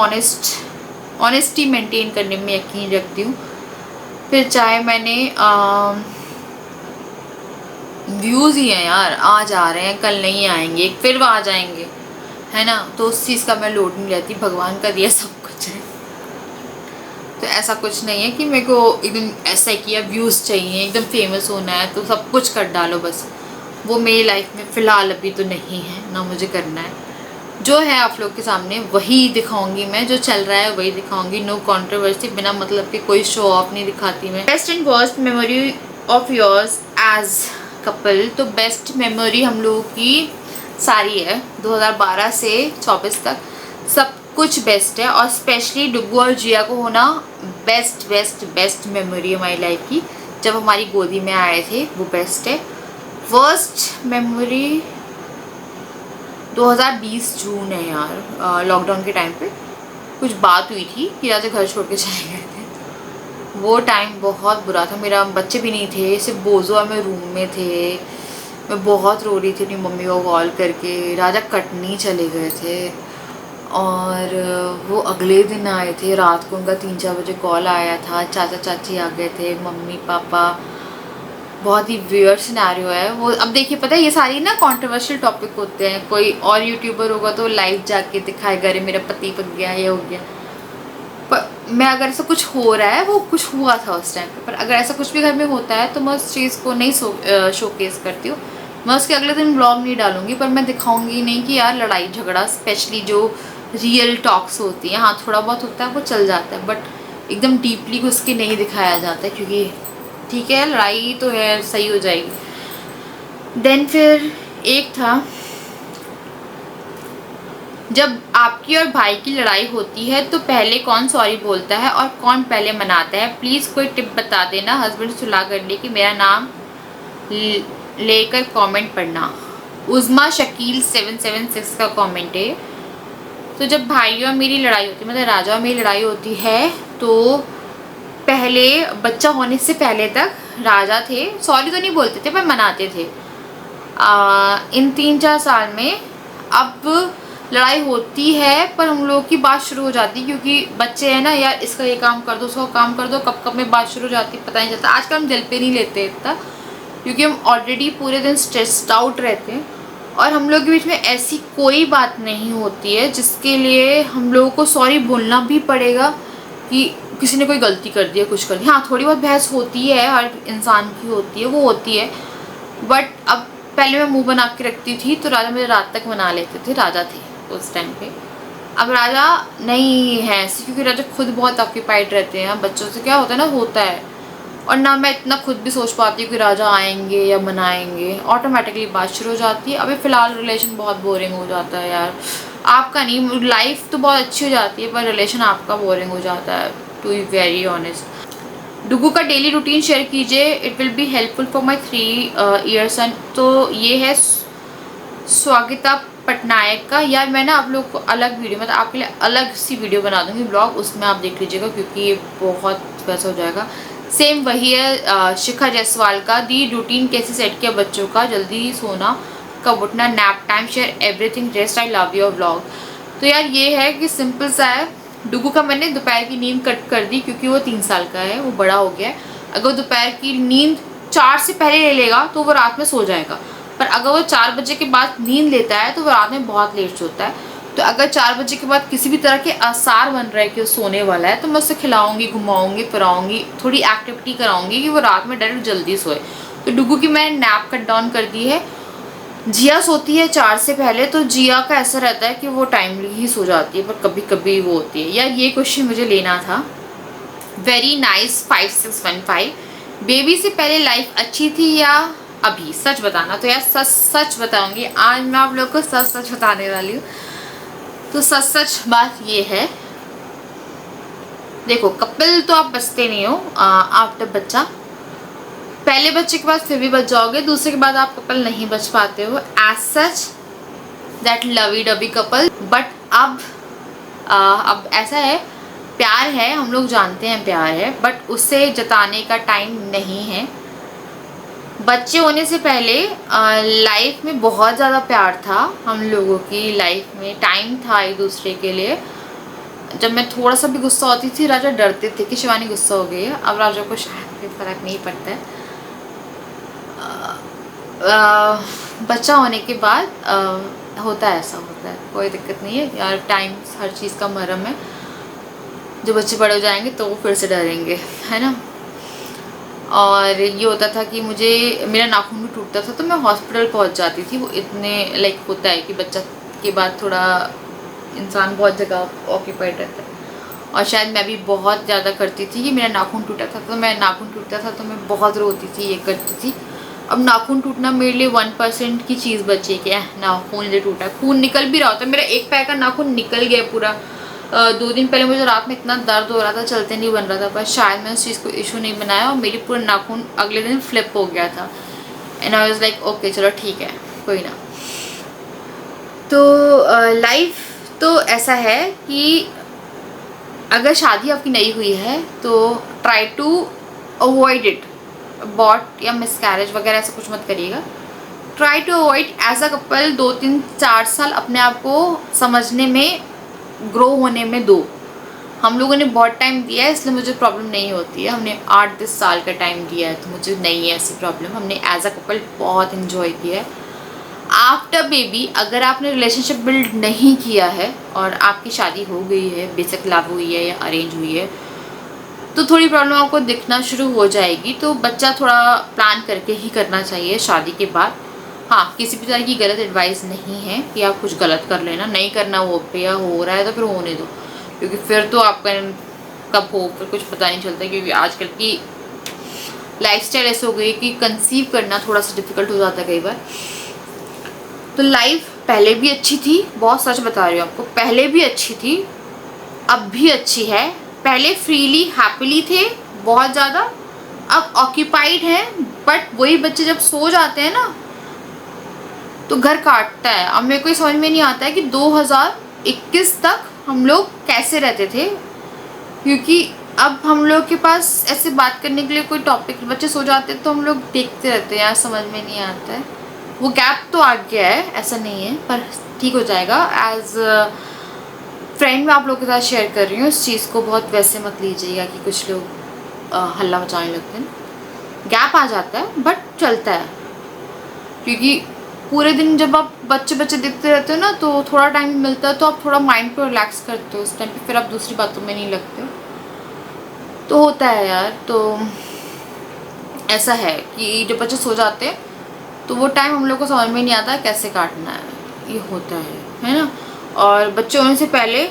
ऑनेस्टी मेंटेन करने में यकीन रखती हूँ। फिर चाहे मैंने व्यूज़ ही हैं यार, आज आ रहे हैं कल नहीं आएंगे, फिर वो आ जाएंगे, है ना, तो उस चीज़ का मैं लोड नहीं रहती, भगवान का दिया सब कुछ है। तो ऐसा कुछ नहीं है कि मेरे को एकदम ऐसा है कि व्यूज़ चाहिए, एकदम फेमस होना है तो सब कुछ कर डालो बस। वो मेरी लाइफ में फ़िलहाल अभी तो नहीं है, ना मुझे करना है। जो है आप लोग के सामने वही दिखाऊंगी मैं, जो चल रहा है वही दिखाऊंगी। नो कंट्रोवर्सी, बिना मतलब के कोई शो ऑफ नहीं दिखाती मैं। Best and worst memory of yours as couple. तो बेस्ट मेमोरी हम लोगों की सारी है, 2012 से 24 तक सब कुछ बेस्ट है। और स्पेशली डुग्गू और जिया को होना बेस्ट बेस्ट बेस्ट मेमोरी हमारी लाइफ की, जब हमारी गोदी में आए थे, वो बेस्ट है। वर्स्ट मेमोरी 2020 जून है यार, लॉकडाउन के टाइम पे कुछ बात हुई थी कि राजा घर छोड़ के चले गए थे। वो टाइम बहुत बुरा था, मेरा बच्चे भी नहीं थे, सिर्फ बोझो और मैं रूम में थे। मैं बहुत रो रही थी अपनी मम्मी को कॉल करके। राजा कटनी चले गए थे और वो अगले दिन आए थे रात को, उनका 3-4 बजे कॉल आया था। चाचा चाची आ गए थे, मम्मी पापा। बहुत ही वियर्ड सिनेरियो है वो। अब देखिए पता है ये सारी ना कंट्रोवर्शियल टॉपिक होते हैं, कोई और यूट्यूबर होगा तो लाइव जाके दिखाएगा अरे मेरा पति पक गया, ये हो गया। पर मैं अगर ऐसा कुछ हो रहा है, वो कुछ हुआ था उस टाइम पे, पर अगर ऐसा कुछ भी घर में होता है तो मैं उस चीज़ को नहीं शोकेस करती हूँ। मैं उसके अगले दिन ब्लॉग नहीं डालूंगी, पर मैं दिखाऊंगी नहीं कि यार लड़ाई झगड़ा, स्पेशली जो रियल टॉक्स होती हैं, हाँ थोड़ा बहुत होता है वो चल जाता है, बट एकदम डीपली घुस के नहीं दिखाया जाता है, क्योंकि ठीक है लड़ाई तो है, सही हो जाएगी। देन फिर एक था जब आपकी और भाई की लड़ाई होती है तो पहले कौन सॉरी बोलता है और कौन पहले मनाता है? प्लीज़ कोई टिप बता देना हस्बैंड सुलह करने की। मेरा नाम लेकर कमेंट पढ़ना। उज़मा शकील 776 का कमेंट है। तो जब भाई और मेरी लड़ाई होती है, मतलब राजा और मेरी लड़ाई होती है, तो पहले बच्चा होने से पहले तक राजा थे, सॉरी तो नहीं बोलते थे पर मनाते थे। इन 3-4 साल में अब लड़ाई होती है पर हम लोगों की बात शुरू हो जाती है, क्योंकि बच्चे हैं ना यार, इसका ये काम कर दो, उसका काम कर दो, कब कब में बात शुरू हो जाती है पता नहीं चलता। आजकल हम दिल पे नहीं लेते इतना, क्योंकि हम ऑलरेडी पूरे दिन स्ट्रेस्ड आउट रहते हैं और हम लोग के बीच में ऐसी कोई बात नहीं होती है जिसके लिए हम लोगों को सॉरी बोलना भी पड़ेगा कि किसी ने कोई गलती कर दी है, कुछ कर दिया। हाँ, थोड़ी बहुत बहस होती है, हर इंसान की होती है, वो होती है, बट अब पहले मैं मुंह बना के रखती थी तो राजा मुझे रात तक मना लेते थे, राजा थे उस टाइम पे। अब राजा नहीं है ऐसे, क्योंकि राजा खुद बहुत ऑक्यूपाइड रहते हैं। बच्चों से क्या होता है ना, होता है, और ना मैं इतना खुद भी सोच पाती हूँ कि राजा आएंगे या मनाएंगे, ऑटोमेटिकली बात शुरू हो जाती है। अभी फ़िलहाल रिलेशन बहुत बोरिंग हो जाता है यार, आपका नहीं, लाइफ तो बहुत अच्छी हो जाती है पर रिलेशन आपका बोरिंग हो जाता है, to be very honest. Dugu का डेली रूटीन शेयर कीजिए, it will be helpful for my 3 years son. तो ये है स्वागता पटनायक का। यार मैं ना आप लोग को अलग वीडियो, मतलब आपके लिए अलग सी वीडियो बना दूँगी ब्लॉग, उसमें आप देख लीजिएगा क्योंकि ये बहुत वैसा हो जाएगा। सेम वही है शिखा जायसवाल का, दी रूटीन कैसे सेट किया बच्चों का, जल्दी सोना, कब उठना, nap time, share everything, rest, I love your vlog. तो यार ये है कि सिंपल सा है। डुगू का मैंने दोपहर की नींद कट कर दी क्योंकि वो 3 साल का है, वो बड़ा हो गया है। अगर दोपहर की नींद 4 से पहले ले लेगा तो वो रात में सो जाएगा, पर अगर वो 4 बजे के बाद नींद लेता है तो वो रात में बहुत लेट सोता है। तो अगर 4 बजे के बाद किसी भी तरह के आसार बन रहे हैं कि वो सोने वाला है तो मैं उससे खिलाऊंगी, घुमाऊंगी, फिराऊंगी, थोड़ी एक्टिविटी कराऊंगी कि वो रात में डायरेक्ट जल्दी सोए। तो डुगू की मैंने नैप कट डाउन कर दी है। जिया सोती है 4 से पहले, तो जिया का ऐसा रहता है कि वो टाइमली ही सो जाती है, पर कभी कभी वो होती है। यार ये क्वेश्चन मुझे लेना था। वेरी नाइस 5615, बेबी से पहले लाइफ अच्छी थी या अभी, सच बताना। तो यार सच सच बताऊंगी, आज मैं आप लोग को सच सच बताने वाली हूँ। तो सच सच बात ये है, देखो कपल तो आप बचते नहीं हो आफ्टर बच्चा। पहले बच्चे के बाद फिर भी बच जाओगे, दूसरे के बाद आप कपल नहीं बच पाते हो as such that lovey dovey couple. But अब ऐसा है, प्यार है, हम लोग जानते हैं प्यार है, बट उसे जताने का टाइम नहीं है। बच्चे होने से पहले लाइफ में बहुत ज़्यादा प्यार था, हम लोगों की लाइफ में टाइम था एक दूसरे के लिए। जब मैं थोड़ा सा भी गुस्सा होती थी, राजा डरते थे कि शिवानी गुस्सा हो गई है। अब राजा को शायद कोई फ़र्क नहीं पड़ता है। बच्चा होने के बाद होता है, ऐसा होता है, कोई दिक्कत नहीं है यार, टाइम हर चीज़ का मरहम है। जो बच्चे बड़े हो जाएंगे तो वो फिर से डरेंगे, है ना। और ये होता था कि मेरा नाखून भी टूटता था तो मैं हॉस्पिटल पहुंच जाती थी। वो इतने लाइक होता है कि बच्चा के बाद थोड़ा इंसान बहुत जगह ऑक्यूपाइड रहता है, और शायद मैं भी बहुत ज़्यादा करती थी कि मेरा नाखून टूटा था तो मैं बहुत रोती थी, ये करती थी। अब नाखून टूटना मेरे लिए 1% की चीज़ बची कि नाखून जो टूटा, खून निकल भी रहा होता। मेरा एक पैर का नाखून निकल गया पूरा। 2 दिन पहले मुझे रात में इतना दर्द हो रहा था, चलते नहीं बन रहा था, पर शायद मैंने उस चीज़ को इशू नहीं बनाया और मेरी पूरा नाखून अगले दिन फ्लिप हो गया था। And I was like okay चलो ठीक है, कोई ना। तो लाइफ तो ऐसा है कि अगर शादी आपकी नई हुई है तो try to avoid it, abort या मिसकैरेज वगैरह ऐसा कुछ मत करिएगा। Try to avoid as a couple 2-3-4 साल अपने आप को समझने में, ग्रो होने में दो। हम लोगों ने बहुत टाइम दिया है इसलिए मुझे प्रॉब्लम नहीं होती है। हमने 8-10 साल का टाइम दिया है तो मुझे नहीं है ऐसी प्रॉब्लम। हमने एज अ कपल बहुत इन्जॉय किया है। आफ्टर बेबी अगर आपने रिलेशनशिप बिल्ड नहीं किया है और आपकी शादी हो गई है, बेशक लव हुई है या अरेंज हुई है, तो थोड़ी प्रॉब्लम आपको दिखना शुरू हो जाएगी। तो बच्चा थोड़ा प्लान करके ही करना चाहिए शादी के बाद। हाँ, किसी भी तरह की गलत एडवाइस नहीं है कि आप कुछ गलत कर लेना, नहीं करना वो पे या हो रहा है तो फिर होने दो, क्योंकि फिर तो आपका कब हो फिर कुछ पता नहीं चलता। क्योंकि आजकल की लाइफस्टाइल ऐसे हो गई कि कंसीव करना थोड़ा सा डिफिकल्ट हो जाता है कई बार। तो लाइफ पहले भी अच्छी थी, बहुत सच बता रही हूँ आपको, पहले भी अच्छी थी, अब भी अच्छी है। पहले फ्रीली हैप्पीली थे बहुत ज़्यादा, अब ऑक्यूपाइड हैं। बट वही बच्चे जब सो जाते हैं ना तो घर काटता है। अब मेरे को ये समझ में नहीं आता है कि 2021 तक हम लोग कैसे रहते थे, क्योंकि अब हम लोग के पास ऐसे बात करने के लिए कोई टॉपिक, बच्चे सो जाते हैं तो हम लोग देखते रहते हैं यार, समझ में नहीं आता है। वो गैप तो आ गया है, ऐसा नहीं है, पर ठीक हो जाएगा। एज फ्रेंड मैं आप लोगों के साथ शेयर कर रही हूँ इस चीज़ को, बहुत वैसे मत लीजिएगा कि कुछ लोग हल्ला मचाने लगते हैं। गैप आ जाता है बट चलता है, क्योंकि पूरे दिन जब आप बच्चे बच्चे देखते रहते हो ना तो थोड़ा टाइम मिलता है तो आप थोड़ा माइंड को रिलैक्स करते हो उस टाइम पे, फिर आप दूसरी बातों में नहीं लगते हो, तो होता है यार। तो ऐसा है कि जब बच्चे सो जाते हैं तो वो टाइम हम लोग को समझ में नहीं आता कैसे काटना है, ये होता है ना। और बच्चे होने से पहले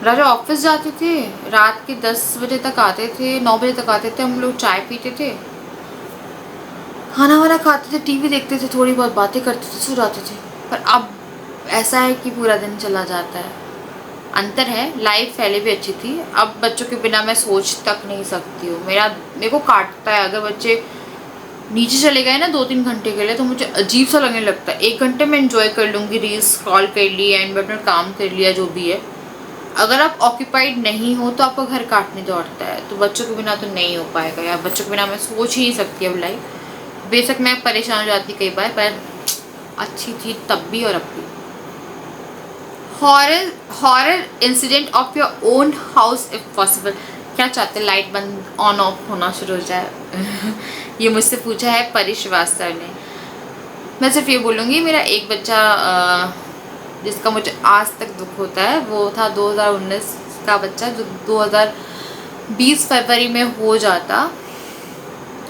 राजा ऑफिस जाते थे, रात के 10 बजे तक आते थे, 9 बजे तक आते थे, हम लोग चाय पीते थे, खाना वाना खाते थे, टीवी देखते थे, थोड़ी बहुत बातें करते थे, सो जाते थे। पर अब ऐसा है कि पूरा दिन चला जाता है, अंतर है। लाइफ पहले भी अच्छी थी, अब बच्चों के बिना मैं सोच तक नहीं सकती हूँ। मेरे को काटता है अगर बच्चे नीचे चले गए ना 2-3 घंटे के लिए, तो मुझे अजीब सा लगने लगता है। 1 घंटे में एंजॉय कर लूँगी, रील्स स्क्रॉल कर ली एंड अपना काम कर लिया, जो भी है। अगर आप ऑक्यूपाइड नहीं हो तो आपका घर काटने दौड़ता है, तो बच्चों के बिना तो नहीं हो पाएगा यार। बच्चों के बिना मैं सोच ही नहीं सकती अब लाइफ। बेशक मैं परेशान हो जाती कई बार, पर अच्छी थी तब भी और अब भी। Horror incident of your own house if possible. क्या चाहते, लाइट बंद ऑन ऑफ होना शुरू हो जाए? ये मुझसे पूछा है परी श्रीवास्तव ने। मैं सिर्फ ये बोलूँगी, मेरा एक बच्चा जिसका मुझे आज तक दुख होता है, वो था 2019 का बच्चा, जो 2020 फरवरी में हो जाता,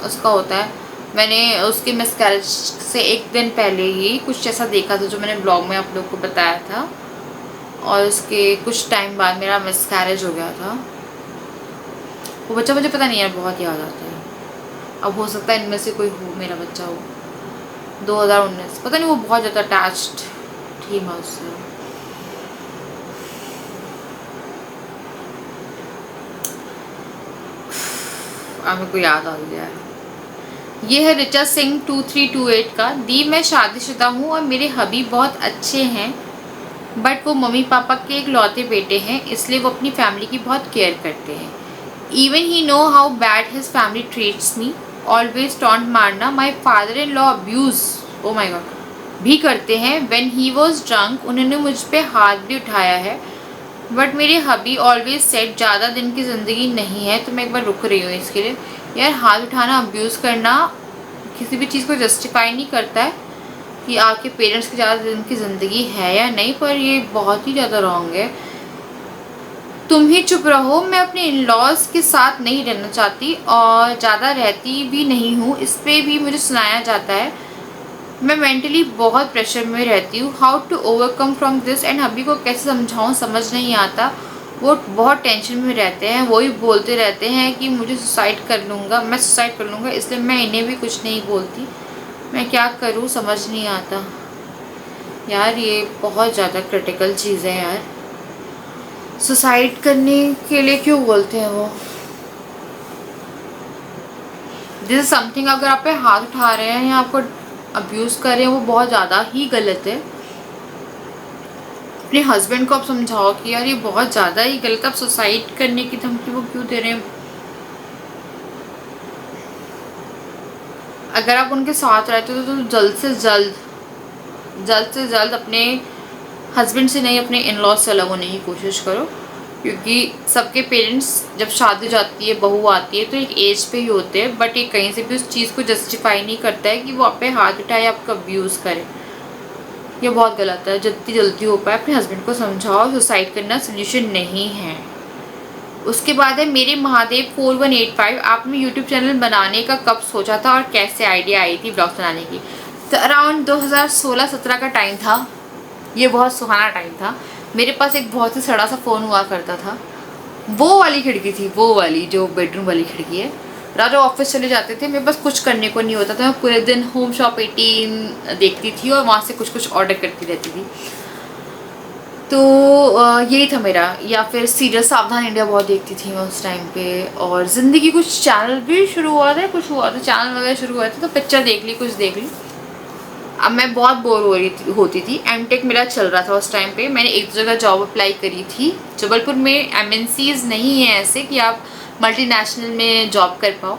उसका होता है। मैंने उसके मिसकैरेज से 1 दिन पहले ही कुछ ऐसा देखा था जो मैंने ब्लॉग में आप लोग को बताया था, और उसके कुछ टाइम बाद मेरा मिसकैरेज हो गया था। वो बच्चा मुझे पता नहीं यार बहुत याद आता है। अब हो सकता है इनमें से कोई हो, मेरा बच्चा हो। 2019 पता नहीं, वो बहुत ज़्यादा अटैच्ड थी मैं उससे। मेरे को याद आ गया है। ये है रिचा सिंह 2328 का। दी मैं शादीशुदा हूँ और मेरे हबी बहुत अच्छे हैं, बट वो मम्मी पापा के इकलौते बेटे हैं, इसलिए वो अपनी फैमिली की बहुत केयर करते हैं। Even he know how bad his family treats me, always taunt मारना, my father in law abuse, oh my god, भी करते हैं। व्हेन ही वॉज ड्रंक उन्होंने मुझ पर हाथ भी उठाया है, बट मेरे हबी ऑलवेज सेट ज़्यादा दिन की ज़िंदगी नहीं है। तो मैं एक बार रुक रही हूँ इसके लिए। यार हाथ उठाना, अब्यूज़ करना किसी भी चीज़ को जस्टिफाई नहीं करता है कि आपके पेरेंट्स की ज़्यादा दिन की ज़िंदगी है या नहीं, पर ये बहुत ही ज़्यादा रॉन्ग है। तुम ही चुप रहो, मैं अपने इन लॉज के साथ नहीं रहना चाहती और ज़्यादा रहती भी नहीं हूँ, इस पर भी मुझे सुनाया जाता है। मैं मेंटली बहुत प्रेशर में रहती हूँ। How to overcome from this, and अभी को कैसे समझाऊँ समझ नहीं आता। वो बहुत टेंशन में रहते हैं, वही बोलते रहते हैं कि मुझे सुसाइड कर लूँगा, मैं सुसाइड कर लूँगा, इसलिए मैं इन्हें भी कुछ नहीं बोलती। मैं क्या करूँ समझ नहीं आता यार, ये बहुत ज़्यादा क्रिटिकल चीज़ है यार। सुसाइड करने के लिए क्यों बोलते हैं वो? दिस इज समथिंग, अगर आप पे हाथ उठा रहे हैं या आपको अब्यूज़ कर रहे हैं, वो बहुत ज़्यादा ही गलत है। अपने हस्बैंड को आप समझाओ कि यार ये बहुत ज़्यादा ही गलत है, आप सुसाइड करने की धमकी वो क्यों दे रहे हैं। अगर आप उनके साथ रहते हो तो जल्द से जल्द अपने हस्बैंड से नहीं, अपने इन लॉज से अलग होने की कोशिश करो, क्योंकि सबके पेरेंट्स जब शादी जाती है, बहू आती है, तो एक एज पे ही होते हैं, बट ये कहीं से भी उस चीज़ को जस्टिफाई नहीं करता है कि वो आप पे हाथ उठाए, आपका अब्यूज़ करे। ये बहुत गलत है। जितनी जल्दी हो पाए अपने हस्बैंड को समझाओ, सुसाइड करना सोल्यूशन नहीं है। उसके बाद है मेरे महादेव 4185, आपने यूट्यूब चैनल बनाने का कब सोचा था और कैसे आइडिया आई थी ब्लॉग बनाने की? तो अराउंड 2016-17 का टाइम था। ये बहुत सुहाना टाइम था। मेरे पास एक बहुत ही सड़ा सा फ़ोन हुआ करता था, वो वाली खिड़की थी, वो वाली जो बेडरूम वाली खिड़की है। राजा ऑफिस चले जाते थे, मेरे पास कुछ करने को नहीं होता था, मैं पूरे दिन होम शॉप 18 देखती थी और वहाँ से कुछ कुछ ऑर्डर करती रहती थी। तो यही था मेरा। या फिर सीरियल सावधान इंडिया बहुत देखती थी मैं उस टाइम पे, और ज़िंदगी कुछ चैनल भी शुरू हुआ था, कुछ हुआ था, चैनल वगैरह शुरू हुआ था, तो पिक्चर देख ली, कुछ देख ली। अब मैं बहुत बोर हो रही होती थी। एमटेक मेरा चल रहा था उस टाइम पे। मैंने एक जगह जॉब अप्लाई करी थी जबलपुर में। एमएनसीज नहीं है ऐसे कि आप मल्टीनेशनल में जॉब कर पाओ,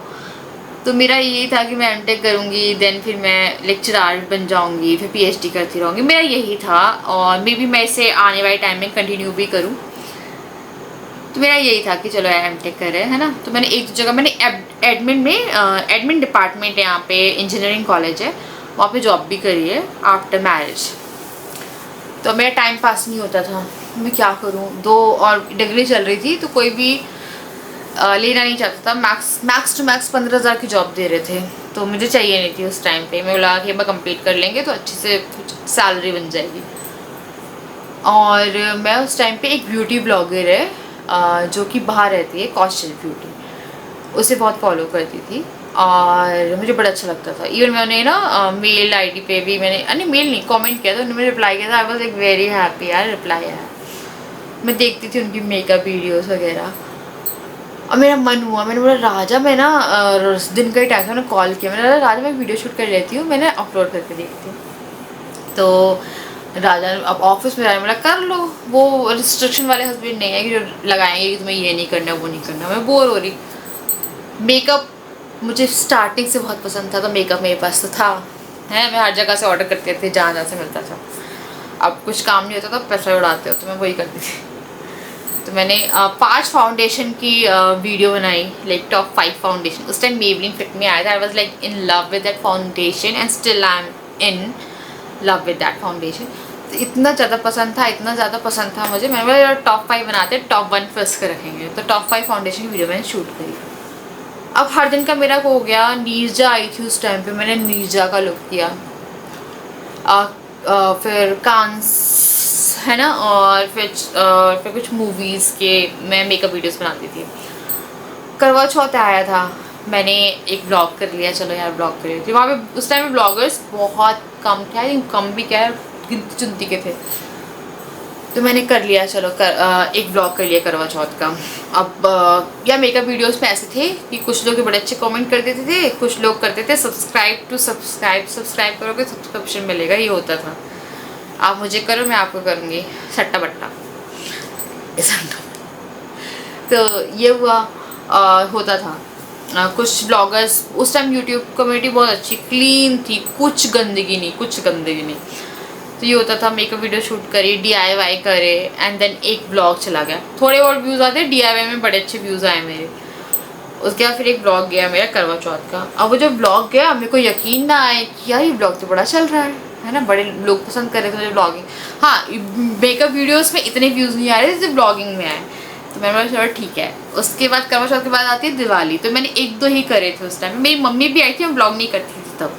तो मेरा यही था कि मैं एमटेक करूँगी, देन फिर मैं लेक्चरार बन जाऊँगी, फिर पीएचडी करती रहूँगी, मेरा यही था। और मे बी मैं इसे आने वाले टाइम में कंटिन्यू भी करूँ। तो मेरा यही था कि चलो एमटेक कर रहे हैं, है ना। तो मैंने एक जगह मैंने एडमिन में एडमिन डिपार्टमेंट यहाँ पे इंजीनियरिंग कॉलेज है, वहाँ पे जॉब भी करी है आफ्टर मैरिज। तो मेरा टाइम पास नहीं होता था, मैं क्या करूँ, 2 और डिग्री चल रही थी, तो कोई भी लेना नहीं चाहता था। मैक्स टू मैक्स 15,000 की जॉब दे रहे थे, तो मुझे चाहिए नहीं थी उस टाइम पे। मैं बोला कि मैं कंप्लीट कर लेंगे तो अच्छे से कुछ सैलरी बन जाएगी। और मैं उस टाइम पे एक ब्यूटी ब्लॉगर है जो कि बाहर रहती है, कौशल ब्यूटी, उसे बहुत फॉलो करती थी और मुझे बड़ा अच्छा लगता था। इवन मैंने ना मेल आईडी पे भी मैंने मेल नहीं कमेंट किया था, उन्होंने रिप्लाई किया था। I was like very happy यार, रिप्लाई आया। मैं देखती थी उनकी मेकअप वीडियोस वगैरह और मेरा मन हुआ, मैंने बोला राजा मैं ना दिन का ही टाइम था, मैंने कॉल किया, मैंने बोला राजा मैं वीडियो शूट कर लेती हूँ, मैंने अपलोड करके देखती हूँ। तो राजा अब ऑफिस में जाने वाला कर लो, वो रिस्ट्रिक्शन वाले हस्बैंड नहीं है कि जो लगाएंगे कि तुम्हें ये नहीं करना वो नहीं करना। मैं बोर हो रही। मेकअप मुझे स्टार्टिंग से बहुत पसंद था, तो मेकअप मेरे पास तो था है, मैं हर जगह से ऑर्डर करती थी जहाँ जहाँ से मिलता था। अब कुछ काम नहीं होता तो पैसा उड़ाते हो, तो मैं वही करती थी। तो मैंने 5 फाउंडेशन की वीडियो बनाई, लाइक टॉप 5 फाउंडेशन। उस टाइम मेबलिन फिट में आया था, I was like in love with that foundation and still I am in love with that foundation. तो इतना ज़्यादा पसंद था, इतना ज़्यादा पसंद था मुझे, मैंने बोला टॉप 5 बनाते हैं, टॉप 1 फर्स्ट कर रखेंगे। तो टॉप 5 फाउंडेशन की वीडियो मैंने शूट करी। अब हर दिन का मेरा हो गया। नीरजा आई थी उस टाइम पे, मैंने नीरजा का लुक किया। फिर कांस है ना, और फिर कुछ मूवीज़ के मैं मेकअप वीडियोस बनाती थी। करवा चौथ आया था, मैंने एक ब्लॉग कर लिया, चलो यार ब्लॉग कर लेती। वहाँ पे उस टाइम में ब्लॉगर्स बहुत कम थे, आई थिंक कम भी क्या है, गिनती चुनती के थे। तो मैंने कर लिया, चलो एक ब्लॉग कर लिया करवा चौथ का। अब या मेकअप वीडियोस में ऐसे थे कि कुछ लोग बड़े अच्छे कमेंट कर देते थे, कुछ लोग करते थे सब्सक्राइब करोगे सब्सक्रिप्शन मिलेगा, ये होता था। आप मुझे करो मैं आपको करूँगी, सट्टा बट्टा। तो ये हुआ होता था। कुछ ब्लॉगर्स उस टाइम यूट्यूब कम्युनिटी बहुत अच्छी क्लीन थी, कुछ गंदगी नहीं। तो ये होता था, मेकअप वीडियो शूट करी, DIY करे, एंड देन एक ब्लॉग चला गया। थोड़े और व्यूज़ आते, DIY में बड़े अच्छे व्यूज़ आए मेरे। उसके बाद फिर एक ब्लॉग गया मेरा करवा चौथ का। अब वो जब ब्लॉग गया मेरे को यकीन ना आए कि यार ये ब्लॉग तो बड़ा चल रहा है ना, बड़े लोग पसंद कर रहे थे मुझे ब्लॉगिंग। हाँ, मेकअप वीडियोस में इतने व्यूज़ नहीं आ रहे जैसे ब्लॉगिंग में आए। तो मैंने बोला चलो ठीक है। उसके बाद करवा चौथ के बाद आती है दिवाली, तो मैंने 1-2 ही करे थे उस टाइम। मेरी मम्मी भी आई थी, मैं ब्लॉग नहीं करती थी तब,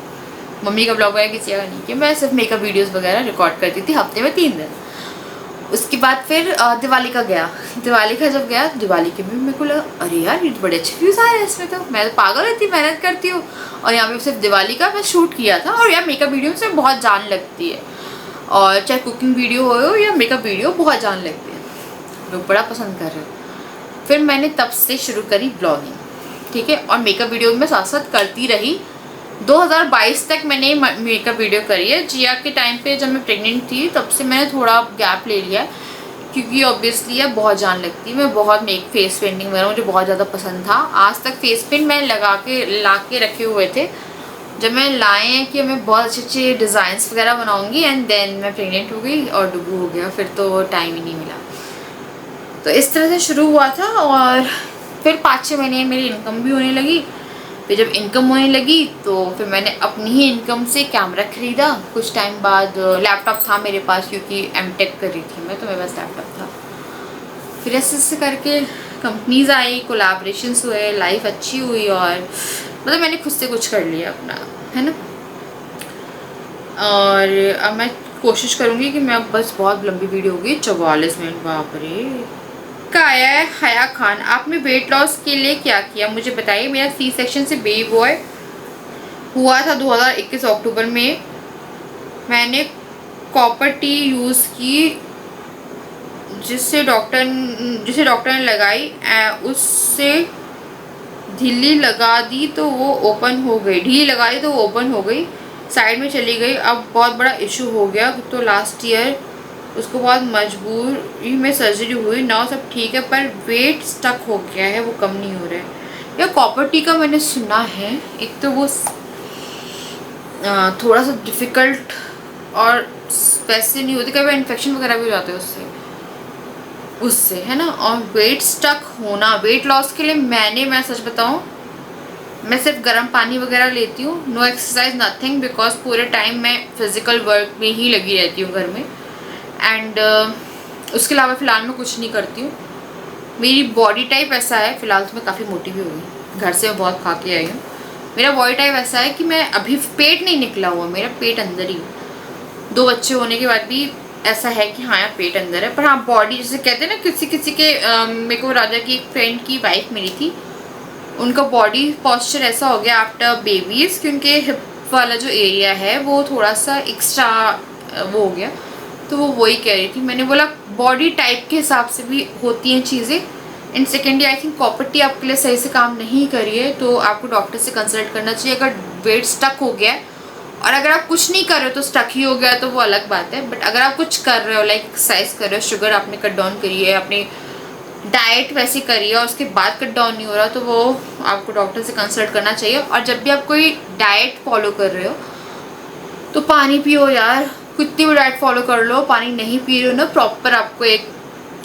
मम्मी का ब्लॉग वगैरह किसी का नहीं किया, मैं सिर्फ मेकअप वीडियोस वगैरह रिकॉर्ड करती थी हफ्ते में 3 दिन। उसके बाद फिर दिवाली का गया। दिवाली का जब गया, दिवाली के भी मेरे को लगा अरे यार ये बड़े अच्छे व्यूज़ आ रहे हैं इसमें, तो मैं तो पागल रहती, मेहनत करती हूँ। और यहाँ पे सिर्फ दिवाली का मैं शूट किया था। और यार मेकअप वीडियो से बहुत जान लगती है, और चाहे कुकिंग वीडियो हो या मेकअप वीडियो, बहुत जान लगती है, लोग बड़ा पसंद कर रहे हैं। फिर मैंने तब से शुरू करी ब्लॉगिंग, ठीक है, और मेकअप वीडियो में साथ साथ करती रही। 2022 तक मैंने मेकअप वीडियो करी है। जिया के टाइम पे जब मैं प्रेग्नेंट थी तब से मैंने थोड़ा गैप ले लिया, क्योंकि ऑब्वियसली है बहुत जान लगती है। मैं बहुत फेस पेंटिंग वगैरह मुझे बहुत ज़्यादा पसंद था। आज तक फेस पेंट मैं ला के रखे हुए थे। जब मैं लाए हैं कि मैं बहुत अच्छे डिज़ाइंस वगैरह बनाऊँगी, एंड देन मैं प्रेगनेंट हो गई और डुगू हो गया, फिर तो टाइम ही नहीं मिला। तो इस तरह से शुरू हुआ था। और फिर 5-6 महीने मेरी इनकम भी होने लगी। फिर जब इनकम होने लगी तो फिर मैंने अपनी ही इनकम से कैमरा ख़रीदा। कुछ टाइम बाद लैपटॉप था मेरे पास, क्योंकि एमटेक कर रही थी मैं, तो मेरे पास लैपटॉप था। फिर ऐसे करके कंपनीज आई, कोलैबोरेशंस हुए, लाइफ अच्छी हुई, और मतलब मैंने खुद से कुछ कर लिया अपना, है ना। और अब मैं कोशिश करूँगी कि मैं बस बहुत लंबी वीडियो होगी, 44 मिनट, बाप रे। आया है हया खान, आपने वेट लॉस के लिए क्या किया मुझे बताइए। मेरा सी सेक्शन से बेबी बॉय हुआ था 2021 अक्टूबर में। मैंने कॉपर टी यूज़ की, जिसे डॉक्टर ने लगाई, उससे ढीली लगा दी तो वो ओपन हो गई, साइड में चली गई। अब बहुत बड़ा इशू हो गया, तो लास्ट ईयर उसको बहुत मजबूरी में सर्जरी हुई। नाउ सब ठीक है, पर वेट स्टक हो गया है, वो कम नहीं हो रहा है। या कॉपर टी का मैंने सुना है, एक तो वो थोड़ा सा डिफ़िकल्ट और वैसे नहीं होती, कभी इन्फेक्शन वगैरह भी हो जाते हैं उससे है ना। और वेट स्टक होना, वेट लॉस के लिए मैं सच बताऊं, मैं सिर्फ गर्म पानी वगैरह लेती हूँ, नो एक्सरसाइज नथिंग, बिकॉज पूरे टाइम मैं फिजिकल वर्क में ही लगी रहती हूँ घर में। एंड उसके अलावा फ़िलहाल मैं कुछ नहीं करती हूँ। मेरी बॉडी टाइप ऐसा है, फ़िलहाल तो मैं काफ़ी मोटी भी हो गई, घर से मैं बहुत खा के आई हूँ। मेरा बॉडी टाइप ऐसा है कि मैं अभी पेट नहीं निकला हुआ, मेरा पेट अंदर ही, 2 बच्चे होने के बाद भी ऐसा है कि हाँ यार पेट अंदर है। पर हाँ बॉडी, जैसे कहते हैं ना, किसी किसी के मेरे को राजा की एक फ्रेंड की वाइफ मिली थी, उनका बॉडी पॉस्चर ऐसा हो गया आफ्टर बेबीज़ कि उनके हिप वाला जो एरिया है वो थोड़ा सा एक्स्ट्रा वो हो गया। तो वो वही कह रही थी, मैंने बोला बॉडी टाइप के हिसाब से भी होती हैं चीज़ें। And secondly I think copper T आपके लिए सही से काम नहीं करी है, तो आपको डॉक्टर से कंसल्ट करना चाहिए। अगर वेट स्टक हो गया है, और अगर आप कुछ नहीं कर रहे हो तो स्टक ही हो गया तो वो अलग बात है, बट अगर आप कुछ कर रहे हो, लाइक एक्सरसाइज कर रहे हो, शुगर आपने कट डाउन करी है, अपनी डाइट वैसी करी है और उसके बाद कट डाउन नहीं हो रहा, तो वो आपको डॉक्टर से कंसल्ट करना चाहिए। और जब भी आप कोई डाइट फॉलो कर रहे हो तो पानी पियो यार, कितनी भी डाइट फॉलो कर लो, पानी नहीं पी रहे हो ना प्रॉपर, आपको एक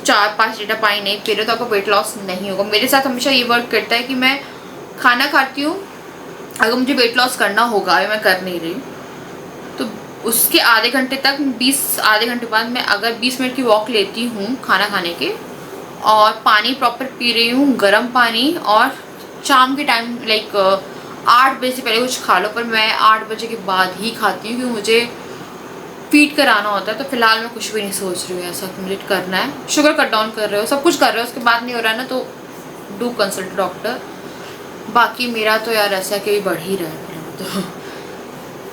4-5 लीटर पानी नहीं पी रहे हो तो आपको वेट लॉस नहीं होगा। मेरे साथ हमेशा ये वर्क करता है कि मैं खाना खाती हूँ, अगर मुझे वेट लॉस करना होगा, अभी मैं कर नहीं रही हूँ, तो उसके आधे घंटे तक, आधे घंटे बाद मैं अगर 20 मिनट की वॉक लेती हूँ खाना खाने के, और पानी प्रॉपर पी रही हूँ, गर्म पानी, और शाम के टाइम लाइक 8 बजे से पहले कुछ खा लो, पर मैं 8 बजे के बाद ही खाती हूँ क्योंकि मुझे फीड कराना होता है। तो फिलहाल मैं कुछ भी नहीं सोच रही हूँ ऐसा कि मुझे करना है। शुगर कट डाउन कर रहे हो, सब कुछ कर रहे हो, उसके बाद नहीं हो रहा है ना, तो डू कंसल्ट डॉक्टर। बाकी मेरा तो यार ऐसा कि बढ़ ही रहा है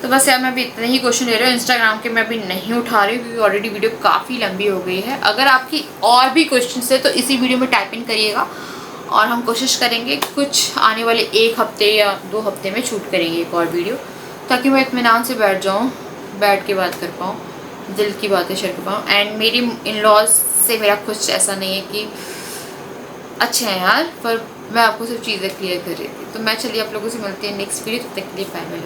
तो बस यार मैं अभी इतने ही क्वेश्चन ले रही हूँ। इंस्टाग्राम के मैं अभी नहीं उठा रही हूँ क्योंकि ऑलरेडी वीडियो काफ़ी लंबी हो गई है। अगर आपकी और भी क्वेश्चन है तो इसी वीडियो में टाइप इन करिएगा, और हम कोशिश करेंगे कुछ आने वाले 1 हफ्ते या 2 हफ्ते में शूट करेंगे एक और वीडियो, ताकि मैं इत्मीनान से बैठ जाऊँ, बैठ के बात कर पाऊँ, दिल की बातें शेयर कर पाऊँ। एंड मेरी इन लॉज से मेरा कुछ ऐसा नहीं है कि अच्छे हैं यार, पर मैं आपको सिर्फ चीज़ें क्लियर कर रही थी। तो मैं चलिए आप लोगों से मिलती है नेक्स्ट वीडियो, तब तक के लिए बाय बाय।